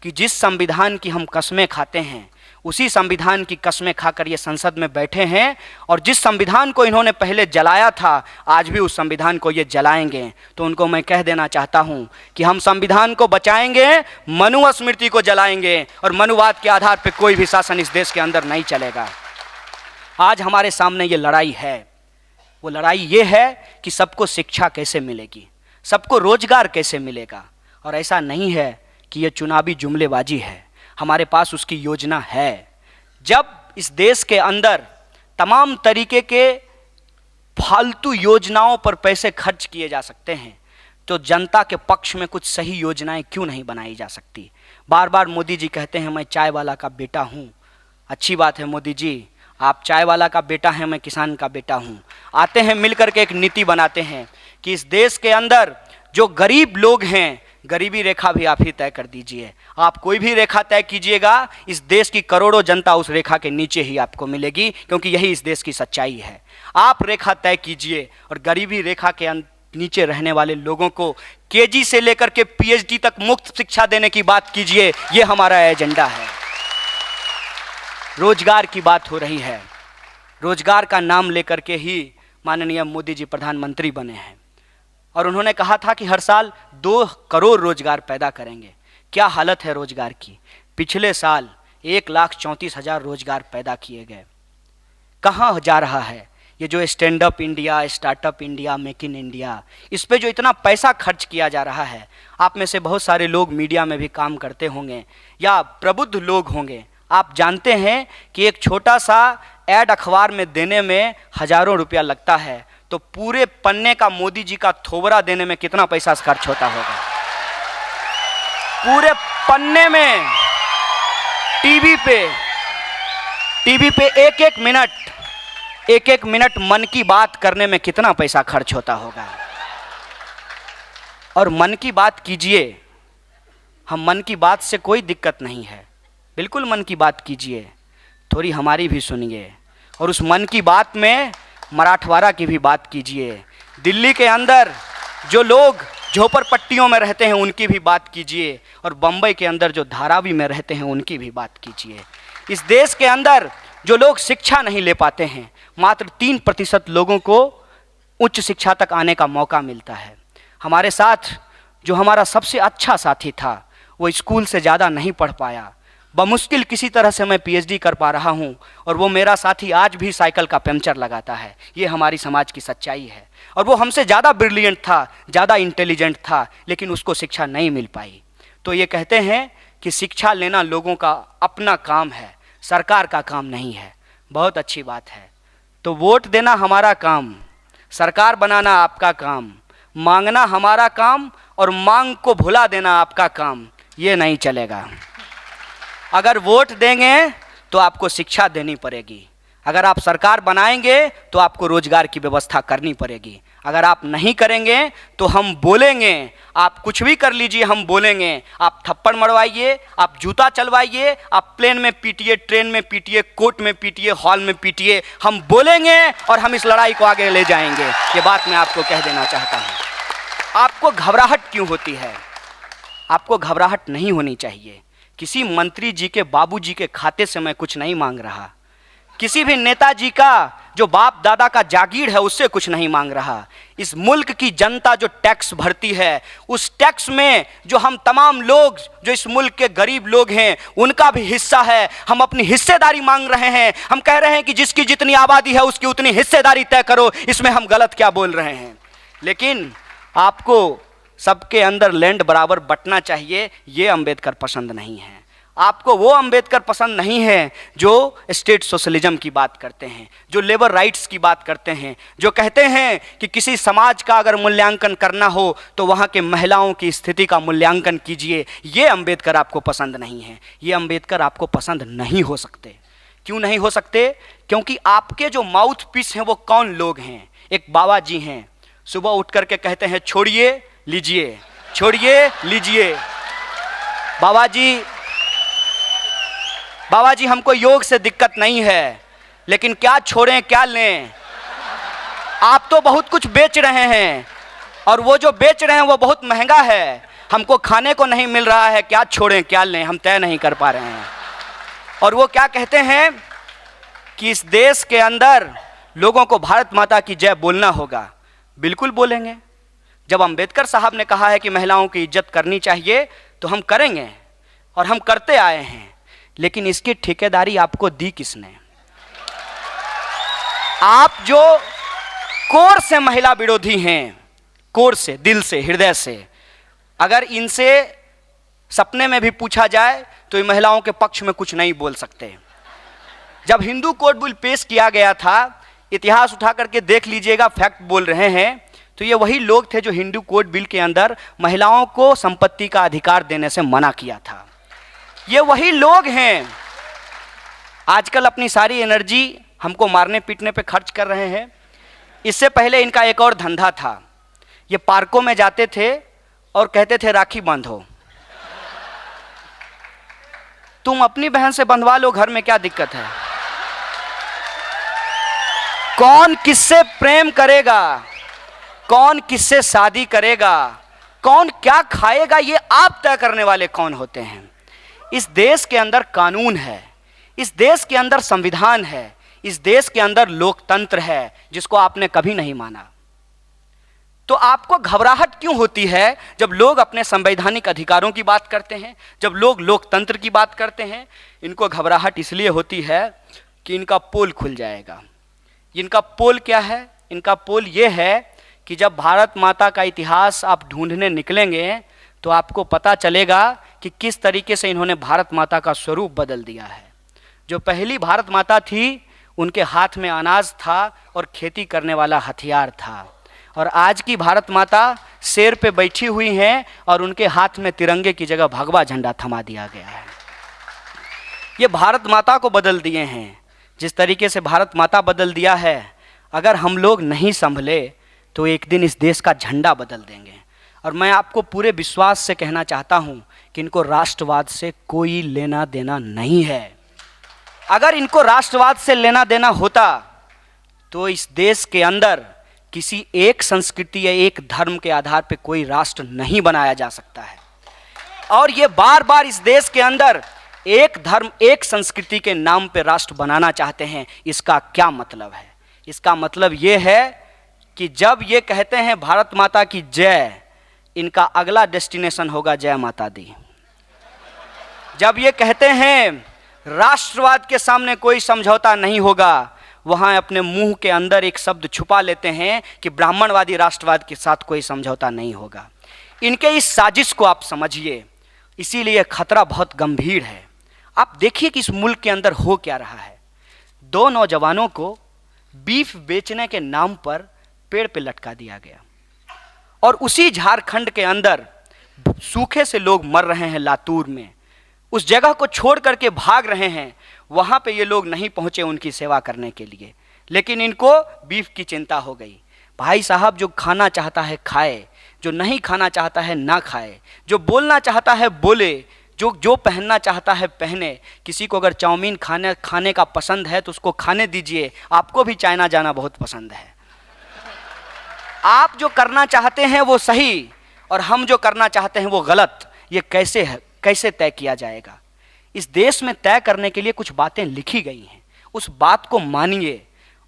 कि जिस संविधान की हम कसमें खाते हैं उसी संविधान की कसमें खाकर ये संसद में बैठे हैं, और जिस संविधान को इन्होंने पहले जलाया था आज भी उस संविधान को ये जलाएंगे। तो उनको मैं कह देना चाहता हूँ कि हम संविधान को बचाएंगे, मनुस्मृति को जलाएंगे, और मनुवाद के आधार पर कोई भी शासन इस देश के अंदर नहीं चलेगा। आज हमारे सामने ये लड़ाई है, वो लड़ाई ये है कि सबको शिक्षा कैसे मिलेगी, सबको रोजगार कैसे मिलेगा। और ऐसा नहीं है कि ये चुनावी जुमलेबाजी है, हमारे पास उसकी योजना है। जब इस देश के अंदर तमाम तरीके के फालतू योजनाओं पर पैसे खर्च किए जा सकते हैं तो जनता के पक्ष में कुछ सही योजनाएं क्यों नहीं बनाई जा सकती? बार बार मोदी जी कहते हैं मैं चाय वाला का बेटा हूँ। अच्छी बात है मोदी जी, आप चाय वाला का बेटा हैं, मैं किसान का बेटा हूँ। आते हैं मिलकर के एक नीति बनाते हैं कि इस देश के अंदर जो गरीब लोग हैं, गरीबी रेखा भी आप ही तय कर दीजिए। आप कोई भी रेखा तय कीजिएगा, इस देश की करोड़ों जनता उस रेखा के नीचे ही आपको मिलेगी, क्योंकि यही इस देश की सच्चाई है। आप रेखा तय कीजिए और गरीबी रेखा के नीचे रहने वाले लोगों को केजी से लेकर के पीएचडी तक मुफ्त शिक्षा देने की बात कीजिए। ये हमारा एजेंडा है। रोजगार की बात हो रही है, रोजगार का नाम लेकर के ही माननीय मोदी जी प्रधानमंत्री बने हैं और उन्होंने कहा था कि हर साल 2 करोड़ रोजगार पैदा करेंगे। क्या हालत है रोजगार की? पिछले साल 1,34,000 रोजगार पैदा किए गए। कहाँ जा रहा है ये जो stand up India, startup India, make in India, इस पे जो इतना पैसा खर्च किया जा रहा है, आप में से बहुत सारे लोग मीडिया में भी काम करते होंगे या प्रबुद्ध लोग होंगे। आप जानते हैं कि एक छोटा सा ऐड अखबार में देने में हजारों रुपया लगता है, तो पूरे पन्ने का मोदी जी का थोबरा देने में कितना पैसा खर्च होता होगा। पूरे पन्ने में टीवी पे एक एक मिनट मन की बात करने में कितना पैसा खर्च होता होगा। और मन की बात कीजिए, हम मन की बात से कोई दिक्कत नहीं है, बिल्कुल मन की बात कीजिए, थोड़ी हमारी भी सुनिए। और उस मन की बात में मराठवाड़ा की भी बात कीजिए, दिल्ली के अंदर जो लोग झोपड़पट्टियों में रहते हैं उनकी भी बात कीजिए, और बम्बई के अंदर जो धारावी में रहते हैं उनकी भी बात कीजिए। इस देश के अंदर जो लोग शिक्षा नहीं ले पाते हैं, मात्र 3% लोगों को उच्च शिक्षा तक आने का मौका मिलता है। हमारे साथ जो हमारा सबसे अच्छा साथी था वो स्कूल से ज़्यादा नहीं पढ़ पाया, बमुश्किल किसी तरह से मैं पीएचडी कर पा रहा हूँ, और वो मेरा साथी आज भी साइकिल का पंचर लगाता है। ये हमारी समाज की सच्चाई है। और वो हमसे ज़्यादा ब्रिलियंट था, ज़्यादा इंटेलिजेंट था, लेकिन उसको शिक्षा नहीं मिल पाई। तो ये कहते हैं कि शिक्षा लेना लोगों का अपना काम है, सरकार का काम नहीं है। बहुत अच्छी बात है। तो वोट देना हमारा काम, सरकार बनाना आपका काम, मांगना हमारा काम और मांग को भुला देना आपका काम। ये नहीं चलेगा। अगर वोट देंगे तो आपको शिक्षा देनी पड़ेगी, अगर आप सरकार बनाएंगे तो आपको रोजगार की व्यवस्था करनी पड़ेगी। अगर आप नहीं करेंगे तो हम बोलेंगे, आप कुछ भी कर लीजिए, हम बोलेंगे। आप थप्पड़ मरवाइए, आप जूता चलवाइए, आप प्लेन में पीटिए, ट्रेन में पीटिए, कोर्ट में पीटिए, हॉल में पीटिए, हम बोलेंगे और हम इस लड़ाई को आगे ले जाएंगे। ये बात मैं आपको कह देना चाहता हूँ। आपको घबराहट क्यों होती है? आपको घबराहट नहीं होनी चाहिए। किसी मंत्री जी के बाबूजी के खाते से मैं कुछ नहीं मांग रहा, किसी भी नेताजी का जो बाप दादा का जागीर है उससे कुछ नहीं मांग रहा। इस मुल्क की जनता जो टैक्स भरती है, उस टैक्स में जो हम तमाम लोग, जो इस मुल्क के गरीब लोग हैं, उनका भी हिस्सा है। हम अपनी हिस्सेदारी मांग रहे हैं। हम कह रहे हैं कि जिसकी जितनी आबादी है उसकी उतनी हिस्सेदारी तय करो। इसमें हम गलत क्या बोल रहे हैं? लेकिन आपको सबके अंदर लैंड बराबर बंटना चाहिए, ये अंबेडकर पसंद नहीं है। आपको वो अंबेडकर पसंद नहीं है जो स्टेट सोशलिज्म की बात करते हैं, जो लेबर राइट्स की बात करते हैं, जो कहते हैं कि किसी समाज का अगर मूल्यांकन करना हो तो वहाँ के महिलाओं की स्थिति का मूल्यांकन कीजिए। ये अंबेडकर आपको पसंद नहीं है। ये अंबेडकर आपको पसंद नहीं हो सकते। क्यों नहीं हो सकते? क्योंकि आपके जो माउथ पीस हैं वो कौन लोग हैं? एक बाबा जी हैं, सुबह उठ करके कहते हैं छोड़िए लीजिए, छोड़िए लीजिए। बाबा जी हमको योग से दिक्कत नहीं है, लेकिन क्या छोड़ें क्या लें? आप तो बहुत कुछ बेच रहे हैं, और वो जो बेच रहे हैं वो बहुत महंगा है, हमको खाने को नहीं मिल रहा है। क्या छोड़ें क्या लें, हम तय नहीं कर पा रहे हैं। और वो क्या कहते हैं कि इस देश के अंदर लोगों को भारत माता की जय बोलना होगा। बिल्कुल बोलेंगे। जब अंबेडकर साहब ने कहा है कि महिलाओं की इज्जत करनी चाहिए तो हम करेंगे, और हम करते आए हैं। लेकिन इसकी ठेकेदारी आपको दी किसने? आप जो कोर से महिला विरोधी हैं, कोर से, दिल से, हृदय से, अगर इनसे सपने में भी पूछा जाए तो ये महिलाओं के पक्ष में कुछ नहीं बोल सकते। जब हिंदू कोड बिल पेश किया गया था, इतिहास उठा करके देख लीजिएगा, फैक्ट बोल रहे हैं, तो ये वही लोग थे जो हिंदू कोड बिल के अंदर महिलाओं को संपत्ति का अधिकार देने से मना किया था। ये वही लोग हैं। आजकल अपनी सारी एनर्जी हमको मारने पीटने पे खर्च कर रहे हैं। इससे पहले इनका एक और धंधा था। ये पार्कों में जाते थे और कहते थे राखी बांधो। तुम अपनी बहन से बंधवा लो, घर में क्या दिक्कत है? कौन किससे प्रेम करेगा, कौन किससे शादी करेगा, कौन क्या खाएगा, ये आप तय करने वाले कौन होते हैं? इस देश के अंदर कानून है, इस देश के अंदर संविधान है, इस देश के अंदर लोकतंत्र है, जिसको आपने कभी नहीं माना। तो आपको घबराहट क्यों होती है जब लोग अपने संवैधानिक अधिकारों की बात करते हैं, जब लोग लोकतंत्र की बात करते हैं? इनको घबराहट इसलिए होती है कि इनका पोल खुल जाएगा, इनका पोल क्या है? इनका पोल ये है कि जब भारत माता का इतिहास आप ढूंढने निकलेंगे तो आपको पता चलेगा कि किस तरीके से इन्होंने भारत माता का स्वरूप बदल दिया है। जो पहली भारत माता थी, उनके हाथ में अनाज था और खेती करने वाला हथियार था, और आज की भारत माता शेर पे बैठी हुई हैं और उनके हाथ में तिरंगे की जगह भगवा झंडा थमा दिया गया है। ये भारत माता को बदल दिए हैं। जिस तरीके से भारत माता बदल दिया है, अगर हम लोग नहीं संभले तो एक दिन इस देश का झंडा बदल देंगे। और मैं आपको पूरे विश्वास से कहना चाहता हूं कि इनको राष्ट्रवाद से कोई लेना देना नहीं है। अगर इनको राष्ट्रवाद से लेना देना होता तो इस देश के अंदर किसी एक संस्कृति या एक धर्म के आधार पर कोई राष्ट्र नहीं बनाया जा सकता है। और ये बार बार इस देश के अंदर एक धर्म एक संस्कृति के नाम पे राष्ट्र बनाना चाहते हैं। इसका क्या मतलब है? इसका मतलब ये है कि जब ये कहते हैं भारत माता की जय, इनका अगला डेस्टिनेशन होगा जय माता दी। जब ये कहते हैं राष्ट्रवाद के सामने कोई समझौता नहीं होगा, वहां अपने मुंह के अंदर एक शब्द छुपा लेते हैं कि ब्राह्मणवादी राष्ट्रवाद के साथ कोई समझौता नहीं होगा। इनके इस साजिश को आप समझिए, इसीलिए खतरा बहुत गंभीर है। आप देखिए कि इस मुल्क के अंदर हो क्या रहा है। 2 नौजवानों को बीफ बेचने के नाम पर पेड़ पे लटका दिया गया, और उसी झारखंड के अंदर सूखे से लोग मर रहे हैं। लातूर में उस जगह को छोड़ करके भाग रहे हैं, वहां पे ये लोग नहीं पहुंचे उनकी सेवा करने के लिए, लेकिन इनको बीफ की चिंता हो गई। भाई साहब, जो खाना चाहता है खाए, जो नहीं खाना चाहता है ना खाए, जो बोलना चाहता है बोले, जो पहनना चाहता है पहने। किसी को अगर चाउमीन खाने का पसंद है तो उसको खाने दीजिए। आपको भी चाइना जाना बहुत पसंद है। आप जो करना चाहते हैं वो सही, और हम जो करना चाहते हैं वो गलत। ये कैसे है, कैसे तय किया जाएगा? इस देश में तय करने के लिए कुछ बातें लिखी गई हैं, उस बात को मानिए।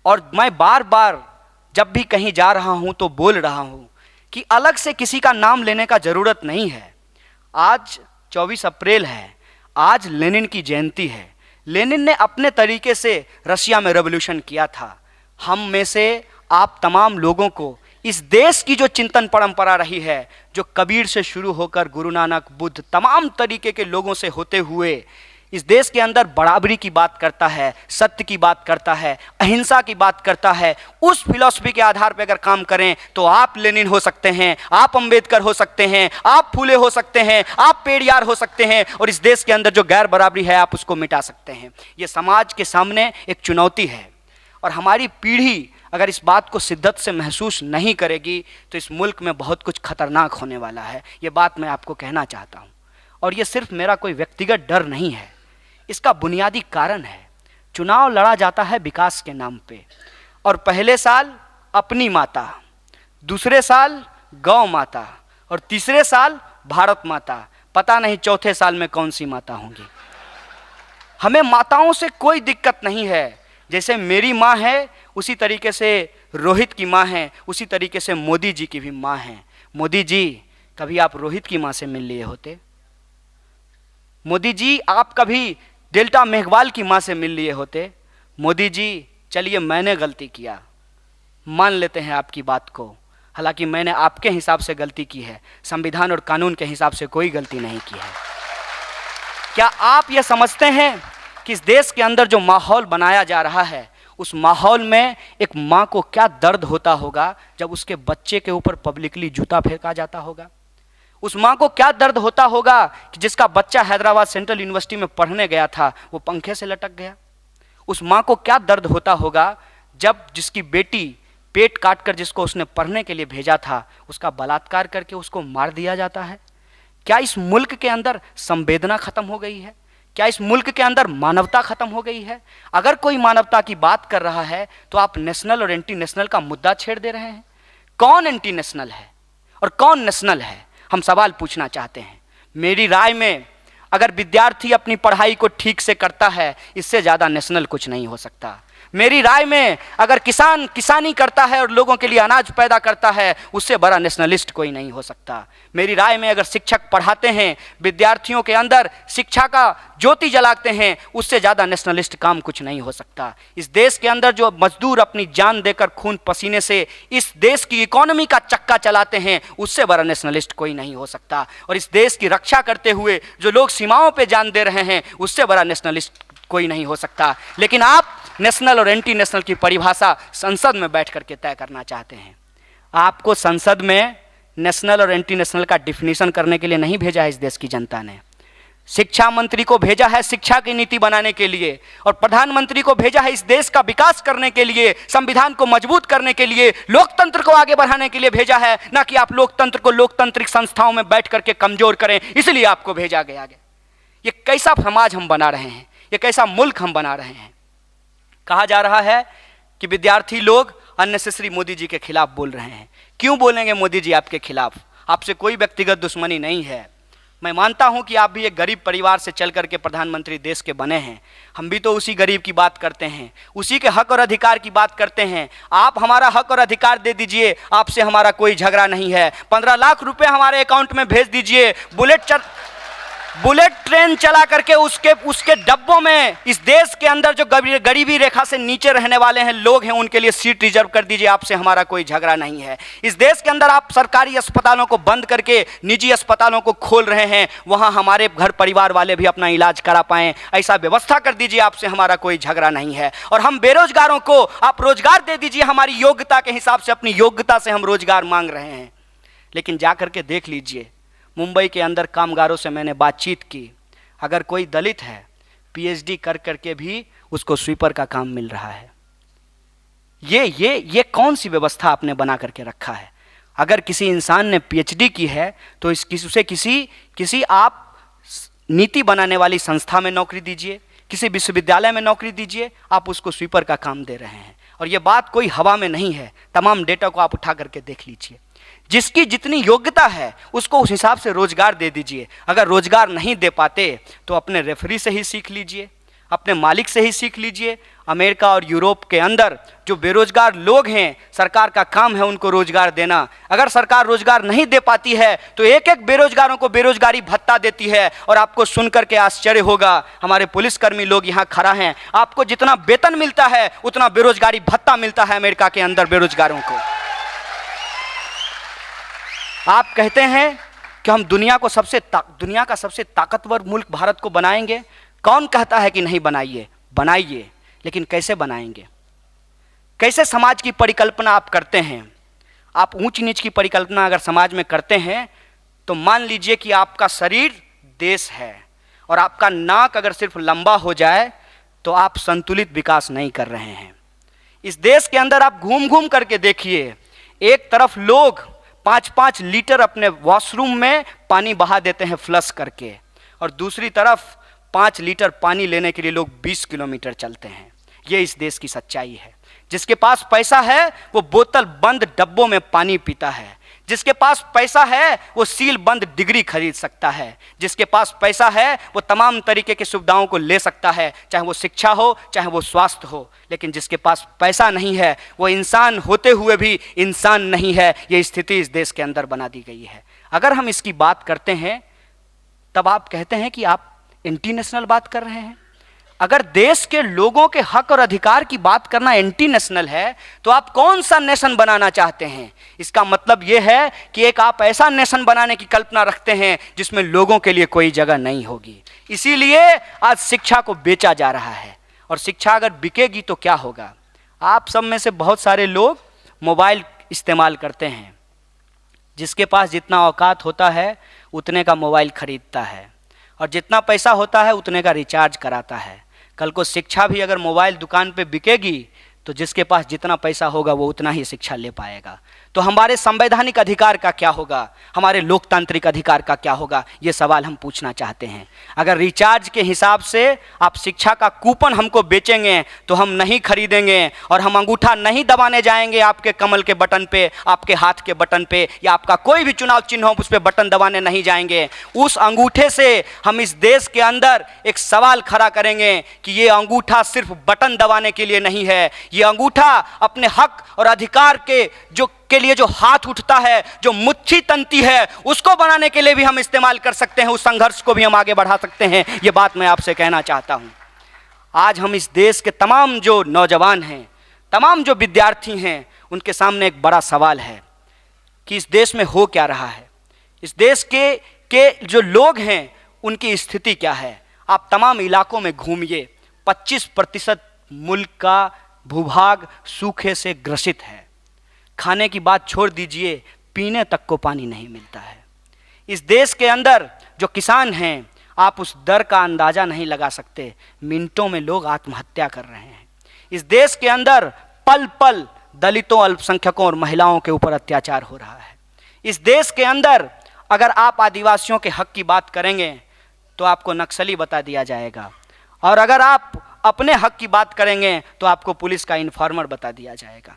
और मैं बार बार जब भी कहीं जा रहा हूं तो बोल रहा हूं कि अलग से किसी का नाम लेने का जरूरत नहीं है। आज 24 अप्रैल है, आज लेनिन की जयंती है। लेनिन ने अपने तरीके से रशिया में रेवोल्यूशन किया था। हम में से आप तमाम लोगों को इस देश की जो चिंतन परंपरा रही है, जो कबीर से शुरू होकर गुरु नानक, बुद्ध, तमाम तरीके के लोगों से होते हुए इस देश के अंदर बराबरी की बात करता है, सत्य की बात करता है, अहिंसा की बात करता है, उस फिलॉसफी के आधार पर अगर काम करें तो आप लेनिन हो सकते हैं, आप अंबेडकर हो सकते हैं, आप फूले हो सकते हैं, आप पेरियार हो सकते हैं, और इस देश के अंदर जो गैर बराबरी है आप उसको मिटा सकते हैं। ये समाज के सामने एक चुनौती है, और हमारी पीढ़ी अगर इस बात को शिद्दत से महसूस नहीं करेगी तो इस मुल्क में बहुत कुछ खतरनाक होने वाला है। ये बात मैं आपको कहना चाहता हूँ। और ये सिर्फ मेरा कोई व्यक्तिगत डर नहीं है, इसका बुनियादी कारण है। चुनाव लड़ा जाता है विकास के नाम पे, और पहले साल अपनी माता, दूसरे साल गौ माता, और तीसरे साल भारत माता। पता नहीं चौथे साल में कौन सी माता होंगी। हमें माताओं से कोई दिक्कत नहीं है। जैसे मेरी माँ है उसी तरीके से रोहित की माँ है, उसी तरीके से मोदी जी की भी माँ है। मोदी जी, कभी आप रोहित की माँ से मिल लिए होते? मोदी जी, आप कभी डेल्टा मेघवाल की माँ से मिल लिए होते? मोदी जी, चलिए मैंने गलती किया, मान लेते हैं आपकी बात को, हालांकि मैंने आपके हिसाब से गलती की है, संविधान और कानून के हिसाब से कोई गलती नहीं की है। क्या आप ये समझते हैं कि इस देश के अंदर जो माहौल बनाया जा रहा है, उस माहौल में एक माँ को क्या दर्द होता होगा जब उसके बच्चे के ऊपर पब्लिकली जूता फेंका जाता होगा? उस माँ को क्या दर्द होता होगा कि जिसका बच्चा हैदराबाद सेंट्रल यूनिवर्सिटी में पढ़ने गया था वो पंखे से लटक गया? उस माँ को क्या दर्द होता होगा जब जिसकी बेटी पेट काट कर जिसको उसने पढ़ने के लिए भेजा था उसका बलात्कार करके उसको मार दिया जाता है? क्या इस मुल्क के अंदर संवेदना खत्म हो गई है? क्या इस मुल्क के अंदर मानवता खत्म हो गई है? अगर कोई मानवता की बात कर रहा है तो आप नेशनल और एंटी नेशनल का मुद्दा छेड़ दे रहे हैं। कौन एंटी नेशनल है और कौन नेशनल है? हम सवाल पूछना चाहते हैं। मेरी राय में अगर विद्यार्थी अपनी पढ़ाई को ठीक से करता है, इससे ज़्यादा नेशनल कुछ नहीं हो सकता। मेरी राय में अगर किसान किसानी करता है और लोगों के लिए अनाज पैदा करता है, उससे बड़ा नेशनलिस्ट कोई नहीं हो सकता। मेरी राय में अगर शिक्षक पढ़ाते हैं, विद्यार्थियों के अंदर शिक्षा का ज्योति जलाते हैं, उससे ज़्यादा नेशनलिस्ट काम कुछ नहीं हो सकता। इस देश के अंदर जो मजदूर अपनी जान देकर खून पसीने से इस देश की इकोनॉमी का चक्का चलाते हैं, उससे बड़ा नेशनलिस्ट कोई नहीं हो सकता। और इस देश की रक्षा करते हुए जो लोग सीमाओं पे जान दे रहे हैं, उससे बड़ा नेशनलिस्ट कोई नहीं हो सकता। लेकिन आप नेशनल और एंटी नेशनल की परिभाषा संसद में बैठ करके तय करना चाहते हैं। आपको संसद में नेशनल और एंटी नेशनल का डिफिनीशन करने के लिए नहीं भेजा है इस देश की जनता ने। शिक्षा मंत्री को भेजा है शिक्षा की नीति बनाने के लिए, और प्रधानमंत्री को भेजा है इस देश का विकास करने के लिए, संविधान को मजबूत करने के लिए, लोकतंत्र को आगे बढ़ाने के लिए भेजा है, ना कि आप लोकतंत्र को लोकतांत्रिक संस्थाओं में बैठ करके कमजोर करें, इसलिए आपको भेजा गया। ये कैसा समाज हम बना रहे हैं, ये कैसा मुल्क हम बना रहे हैं। कहा जा रहा है कि विद्यार्थी लोग अननेसेसरी मोदी जी के खिलाफ बोल रहे हैं। क्यों बोलेंगे मोदी जी आपके खिलाफ? आपसे कोई व्यक्तिगत दुश्मनी नहीं है। मैं मानता हूं कि आप भी एक गरीब परिवार से चल करके प्रधानमंत्री देश के बने हैं। हम भी तो उसी गरीब की बात करते हैं, उसी के हक और अधिकार की बात करते हैं। आप हमारा हक और अधिकार दे दीजिए, आपसे हमारा कोई झगड़ा नहीं है। 15 लाख रुपए हमारे अकाउंट में भेज दीजिए। बुलेट ट्रेन चला करके उसके डब्बों में इस देश के अंदर जो गरीबी रेखा से नीचे रहने वाले हैं लोग हैं, उनके लिए सीट रिजर्व कर दीजिए। आपसे हमारा कोई झगड़ा नहीं है। इस देश के अंदर आप सरकारी अस्पतालों को बंद करके निजी अस्पतालों को खोल रहे हैं, वहां हमारे घर परिवार वाले भी अपना इलाज करा पाएं, ऐसा व्यवस्था कर दीजिए। आपसे हमारा कोई झगड़ा नहीं है। और हम बेरोजगारों को आप रोजगार दे दीजिए, हमारी योग्यता के हिसाब से, अपनी योग्यता से हम रोजगार मांग रहे हैं। लेकिन जा करके देख लीजिए, मुंबई के अंदर कामगारों से मैंने बातचीत की, अगर कोई दलित है पीएचडी कर करके भी उसको स्वीपर का काम मिल रहा है। ये कौन सी व्यवस्था आपने बना करके रखा है? अगर किसी इंसान ने पीएचडी की है तो उसे किसी आप नीति बनाने वाली संस्था में नौकरी दीजिए, किसी विश्वविद्यालय में नौकरी दीजिए, आप उसको स्वीपर का काम दे रहे हैं। और ये बात कोई हवा में नहीं है, तमाम डेटा को आप उठा करके देख लीजिए। जिसकी जितनी योग्यता है उसको उस हिसाब से रोजगार दे दीजिए। अगर रोजगार नहीं दे पाते तो अपने रेफरी से ही सीख लीजिए, अपने मालिक से ही सीख लीजिए। अमेरिका और यूरोप के अंदर जो बेरोजगार लोग हैं, सरकार का काम है उनको रोजगार देना। अगर सरकार रोजगार नहीं दे पाती है तो एक एक बेरोजगारों को बेरोजगारी भत्ता देती है। और आपको सुनकर के आश्चर्य होगा, हमारे पुलिसकर्मी लोग यहाँ खड़ा हैं, आपको जितना वेतन मिलता है उतना बेरोजगारी भत्ता मिलता है अमेरिका के अंदर बेरोजगारों को। आप कहते हैं कि हम दुनिया का सबसे ताकतवर मुल्क भारत को बनाएंगे। कौन कहता है कि नहीं बनाइए? बनाइए, लेकिन कैसे बनाएंगे? कैसे समाज की परिकल्पना आप करते हैं? आप ऊंच नीच की परिकल्पना अगर समाज में करते हैं तो मान लीजिए कि आपका शरीर देश है और आपका नाक अगर सिर्फ लंबा हो जाए तो आप संतुलित विकास नहीं कर रहे हैं। इस देश के अंदर आप घूम घूम करके देखिए, एक तरफ लोग 5-5 लीटर अपने वॉशरूम में पानी बहा देते हैं फ्लश करके, और दूसरी तरफ 5 लीटर पानी लेने के लिए लोग 20 किलोमीटर चलते हैं। ये इस देश की सच्चाई है। जिसके पास पैसा है वो बोतल बंद डब्बों में पानी पीता है। जिसके पास पैसा है वो सील बंद डिग्री खरीद सकता है। जिसके पास पैसा है वो तमाम तरीके की सुविधाओं को ले सकता है, चाहे वो शिक्षा हो चाहे वो स्वास्थ्य हो। लेकिन जिसके पास पैसा नहीं है वो इंसान होते हुए भी इंसान नहीं है। ये स्थिति इस देश के अंदर बना दी गई है। अगर हम इसकी बात करते हैं तब आप कहते हैं कि आप एंटी नेशनल बात कर रहे हैं। अगर देश के लोगों के हक और अधिकार की बात करना एंटी नेशनल है तो आप कौन सा नेशन बनाना चाहते हैं? इसका मतलब यह है कि एक आप ऐसा नेशन बनाने की कल्पना रखते हैं जिसमें लोगों के लिए कोई जगह नहीं होगी। इसीलिए आज शिक्षा को बेचा जा रहा है। और शिक्षा अगर बिकेगी तो क्या होगा? आप सब में से बहुत सारे लोग मोबाइल इस्तेमाल करते हैं। जिसके पास जितना औकात होता है उतने का मोबाइल खरीदता है, और जितना पैसा होता है उतने का रिचार्ज कराता है। कल को शिक्षा भी अगर मोबाइल दुकान पे बिकेगी तो जिसके पास जितना पैसा होगा वो उतना ही शिक्षा ले पाएगा। तो हमारे संवैधानिक अधिकार का क्या होगा, हमारे लोकतांत्रिक अधिकार का क्या होगा, ये सवाल हम पूछना चाहते हैं। अगर रिचार्ज के हिसाब से आप शिक्षा का कूपन हमको बेचेंगे तो हम नहीं खरीदेंगे, और हम अंगूठा नहीं दबाने जाएंगे आपके कमल के बटन पे, आपके हाथ के बटन पे, या आपका कोई भी चुनाव चिन्ह हो उस पर बटन दबाने नहीं जाएंगे। उस अंगूठे से हम इस देश के अंदर एक सवाल खड़ा करेंगे कि ये अंगूठा सिर्फ बटन दबाने के लिए नहीं है, ये अंगूठा अपने हक और अधिकार के लिए जो हाथ उठता है, जो मुट्ठी तनती है, उसको बनाने के लिए भी हम इस्तेमाल कर सकते हैं, उस संघर्ष को भी हम आगे बढ़ा सकते हैं। ये बात मैं आपसे कहना चाहता हूं। आज हम इस देश के तमाम जो नौजवान हैं, तमाम जो विद्यार्थी हैं, उनके सामने एक बड़ा सवाल है कि इस देश में हो क्या रहा है, इस देश के जो लोग हैं उनकी स्थिति क्या है। आप तमाम इलाकों में घूमिए, 25% मुल्क का भूभाग सूखे से ग्रसित है। खाने की बात छोड़ दीजिए, पीने तक को पानी नहीं मिलता है। इस देश के अंदर जो किसान हैं, आप उस दर का अंदाज़ा नहीं लगा सकते, मिनटों में लोग आत्महत्या कर रहे हैं। इस देश के अंदर पल पल दलितों, अल्पसंख्यकों और महिलाओं के ऊपर अत्याचार हो रहा है। इस देश के अंदर अगर आप आदिवासियों के हक की बात करेंगे तो आपको नक्सली बता दिया जाएगा, और अगर आप अपने हक की बात करेंगे तो आपको पुलिस का इन्फॉर्मर बता दिया जाएगा।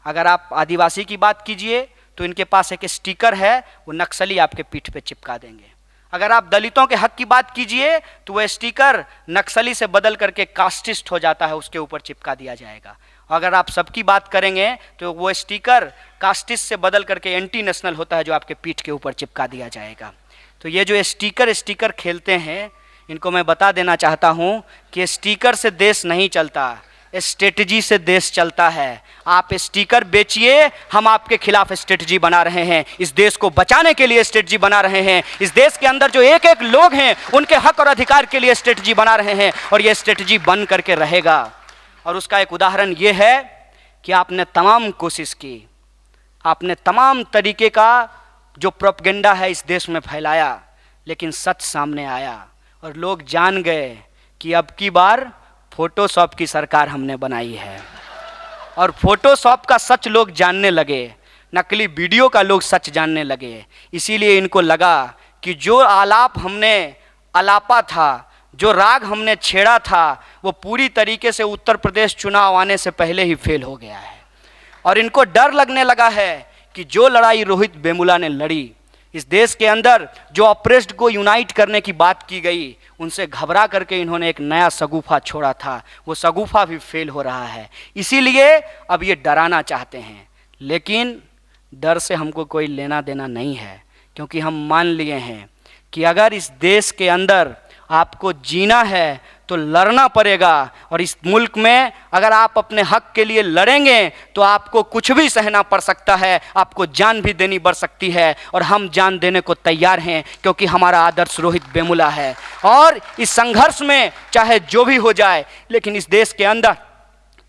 अगर आप आदिवासी की बात कीजिए तो इनके पास एक स्टिकर है, वो नक्सली आपके पीठ पे चिपका देंगे। अगर आप दलितों के हक की बात कीजिए तो वह स्टिकर नक्सली से बदल करके कास्टिस्ट हो जाता है, उसके ऊपर चिपका दिया जाएगा। अगर आप सबकी बात करेंगे तो वो स्टिकर कास्टिस्ट से बदल करके एंटी नेशनल होता है, जो आपके पीठ के ऊपर चिपका दिया जाएगा। तो ये जो स्टिकर खेलते हैं, इनको मैं बता देना चाहता हूँ कि स्टिकर से देश नहीं चलता, स्ट्रेटजी से देश चलता है। आप स्टिकर बेचिए, हम आपके खिलाफ स्ट्रेटजी बना रहे हैं, इस देश को बचाने के लिए स्ट्रेटजी बना रहे हैं। इस देश के अंदर जो एक एक लोग हैं उनके हक और अधिकार के लिए स्ट्रेटजी बना रहे हैं, और ये स्ट्रेटजी बन करके रहेगा। और उसका एक उदाहरण ये है कि आपने तमाम कोशिश की, आपने तमाम तरीके का जो प्रोपेगेंडा है इस देश में फैलाया, लेकिन सच सामने आया और लोग जान गए कि अब की बार फोटोशॉप की सरकार हमने बनाई है। और फोटोशॉप का सच लोग जानने लगे, नकली वीडियो का लोग सच जानने लगे। इसीलिए इनको लगा कि जो आलाप हमने आलापा था, जो राग हमने छेड़ा था, वो पूरी तरीके से उत्तर प्रदेश चुनाव आने से पहले ही फेल हो गया है। और इनको डर लगने लगा है कि जो लड़ाई रोहित वेमुला ने लड़ी, इस देश के अंदर जो ऑप्रेस्ड को यूनाइट करने की बात की गई, उनसे घबरा करके इन्होंने एक नया सगुफा छोड़ा था, वो सगुफा भी फेल हो रहा है। इसीलिए अब ये डराना चाहते हैं, लेकिन डर से हमको कोई लेना देना नहीं है, क्योंकि हम मान लिए हैं कि अगर इस देश के अंदर आपको जीना है तो लड़ना पड़ेगा। और इस मुल्क में अगर आप अपने हक के लिए लड़ेंगे तो आपको कुछ भी सहना पड़ सकता है, आपको जान भी देनी पड़ सकती है, और हम जान देने को तैयार हैं, क्योंकि हमारा आदर्श रोहित वेमुला है। और इस संघर्ष में चाहे जो भी हो जाए, लेकिन इस देश के अंदर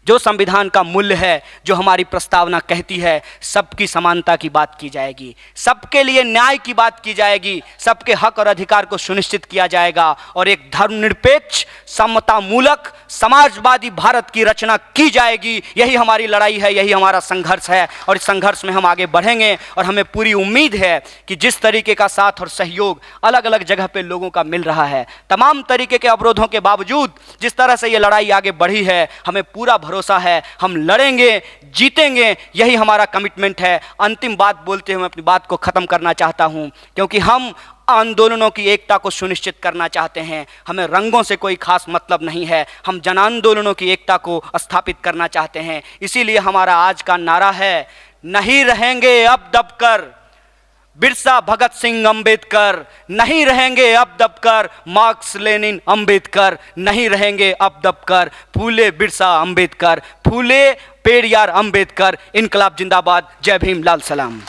जो संविधान का मूल्य है, जो हमारी प्रस्तावना कहती है, सबकी समानता की बात की जाएगी, सबके लिए न्याय की बात की जाएगी, सबके हक और अधिकार को सुनिश्चित किया जाएगा, और एक धर्मनिरपेक्ष समतामूलक समाजवादी भारत की रचना की जाएगी। यही हमारी लड़ाई है, यही हमारा संघर्ष है, और इस संघर्ष में हम आगे बढ़ेंगे। और हमें पूरी उम्मीद है कि जिस तरीके का साथ और सहयोग अलग अलग जगह पे लोगों का मिल रहा है, तमाम तरीके के अवरोधों के बावजूद जिस तरह से ये लड़ाई आगे बढ़ी है, हमें पूरा भरोसा है, हम लड़ेंगे, जीतेंगे, यही हमारा कमिटमेंट है। अंतिम बात बोलते हुए मैं अपनी बात को ख़त्म करना चाहता हूँ, क्योंकि हम आंदोलनों की एकता को सुनिश्चित करना चाहते हैं। हमें रंगों से कोई खास मतलब नहीं है, हम जन आंदोलनों की एकता को स्थापित करना चाहते हैं। इसीलिए हमारा आज का नारा है, नहीं रहेंगे अब दबकर बिरसा भगत सिंह अंबेडकर, नहीं रहेंगे अब दबकर मार्क्स लेनिन अंबेडकर, नहीं रहेंगे अब दबकर फूले बिरसा अंबेडकर, फूले पेरियार अंबेडकर। इनकलाब जिंदाबाद, जय भीम, लाल सलाम।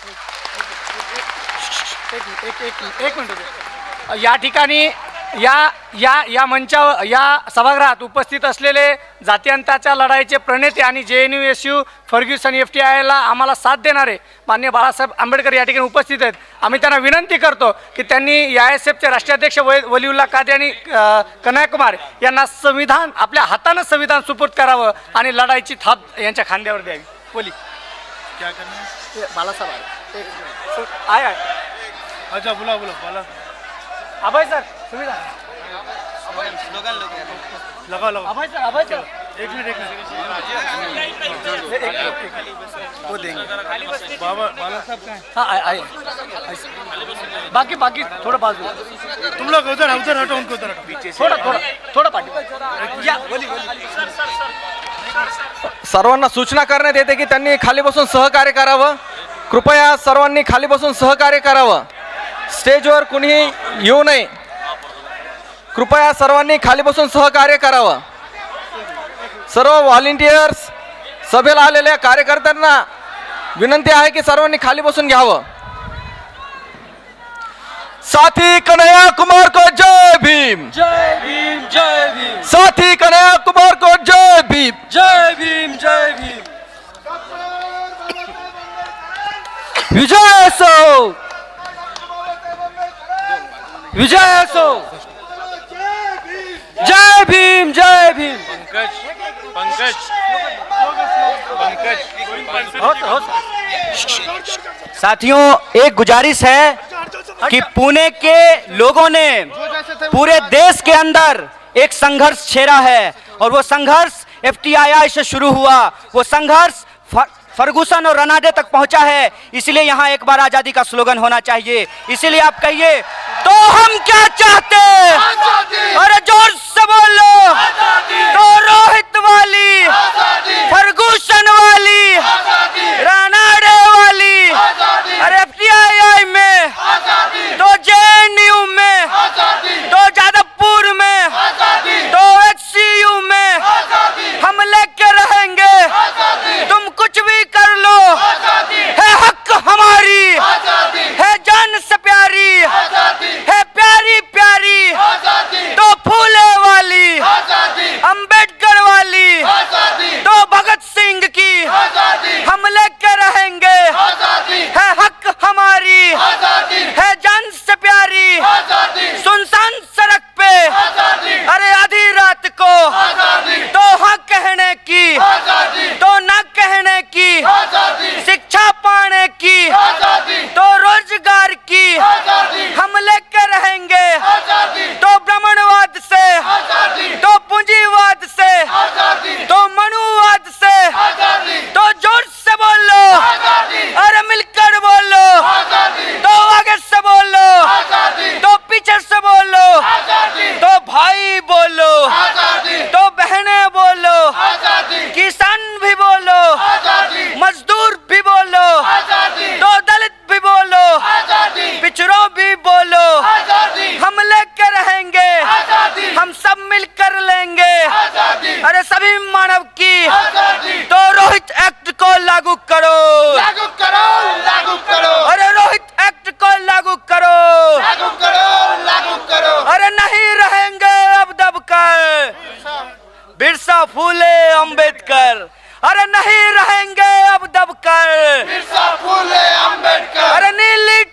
एक मिनिट, या ठिकाणी या मंचावर, या सभागृहात उपस्थित असलेले जातीयांताच्या लढाईचे प्रणेते आणि JNU-SU फर्ग्युसन FTIला आम्हाला साथ देणारे माननीय बाळासाहेब आंबेडकर या ठिकाणी उपस्थित आहेत। आम्ही त्यांना विनंती करतो की त्यांनी ISFचे राष्ट्रीय अध्यक्ष वलीउल्ला कादरी आणि कन्हैयाकुमार यांना संविधान, आपल्या हातानं संविधान सुपूर्द करावं आणि लढाईची थाप यांच्या खांद्यावर द्यावी। वली, क्या करना है? ये बालासाहेब आले. एक मिनिट. आहे. अच्छा बोला बोला बाला अभय सर सुविधा. लगाओ लगाओ. अभय सर. एक मिनट वो देंगे बाबा बाला साहब का है. हाँ आए. बाकी थोड़ा बाजू. तुम लोग उधर हटो उनको उधर हटो. थोड़ा पाठी. या सर्वांना सूचना करण्यात येते की त्यांनी खाली बसून सहकार्य करावं. कृपया सर्वांनी खाली बसून सहकार्य करावं. स्टेजवर कुणीही येऊ नये. कृपया सर्वांनी खाली बसून सहकार्य करावं. सर्व व्हॉलेंटियर्स सभेला आलेल्या कार्यकर्त्यांना विनंती आहे की सर्वांनी खाली बसून घ्यावं. साथी कन्हैया कुमार को जय भीम. जय भीम. जय भीम. साथी कन्हैया कुमार को जय भीम. जय भीम. जय भीम. विजय असो. विजय असो. जय भीम. जय भीम. साथियों, एक गुजारिश है कि पुणे के लोगों ने पूरे देश के अंदर एक संघर्ष छेड़ा है और वो संघर्ष एफटीआईआई से शुरू हुआ. वो संघर्ष फर्गुसन और रनाडे तक पहुंचा है. इसलिए यहाँ एक बार आजादी का स्लोगन होना चाहिए. इसीलिए आप कहिए तो हम क्या चाहते हैं. अरे जोर से बोलो. तो रोहित वाली, फर्गुसन वाली, रनाडे वाली, अरे एफटीआईआई में, तो जेएनयू में, तो जादवपुर में, तो एचसीयू में हम लेके रहेंगे. तुम कुछ भी कर लो, है हक हमारी, है जान से प्यारी, है प्यारी प्यारी. तो फूले वाली, अंबेडकर वाली, तो भगत सिंह की हम लेके रहेंगे. है हक हमारी, है जान से प्यारी. सुनसान सड़क पे अरे आधी रात को तो हाँ कहने की, तो ना कहने की, शिक्षा पाने की, तो रोजगार की हम लेकर रहेंगे. तो ब्राह्मणवाद से, तो पूंजीवाद से, तो मनुवाद से, तो जोर से बोलो. अरे मिलकर बोलो. तो आगे से बोलो. तो पीछे से बोलो. तो भाई बोलो. तो बहनें बोलो. किसान भी बोलो. मजदूर भी बोलो. तो दलित भी बोलो. पिछड़ों भी बोलो. हम लेकर रहेंगे. हम सब मिलकर लेंगे. अरे सभी मानव की. तो रोहित एक्ट को लागू करो. अरे रोहित एक्ट को लागू करो. अरे नहीं रहेंगे अब दबकर. बिरसा फूले अंबेडकर. अरे नहीं रहेंगे अब दबकर. अरे नीली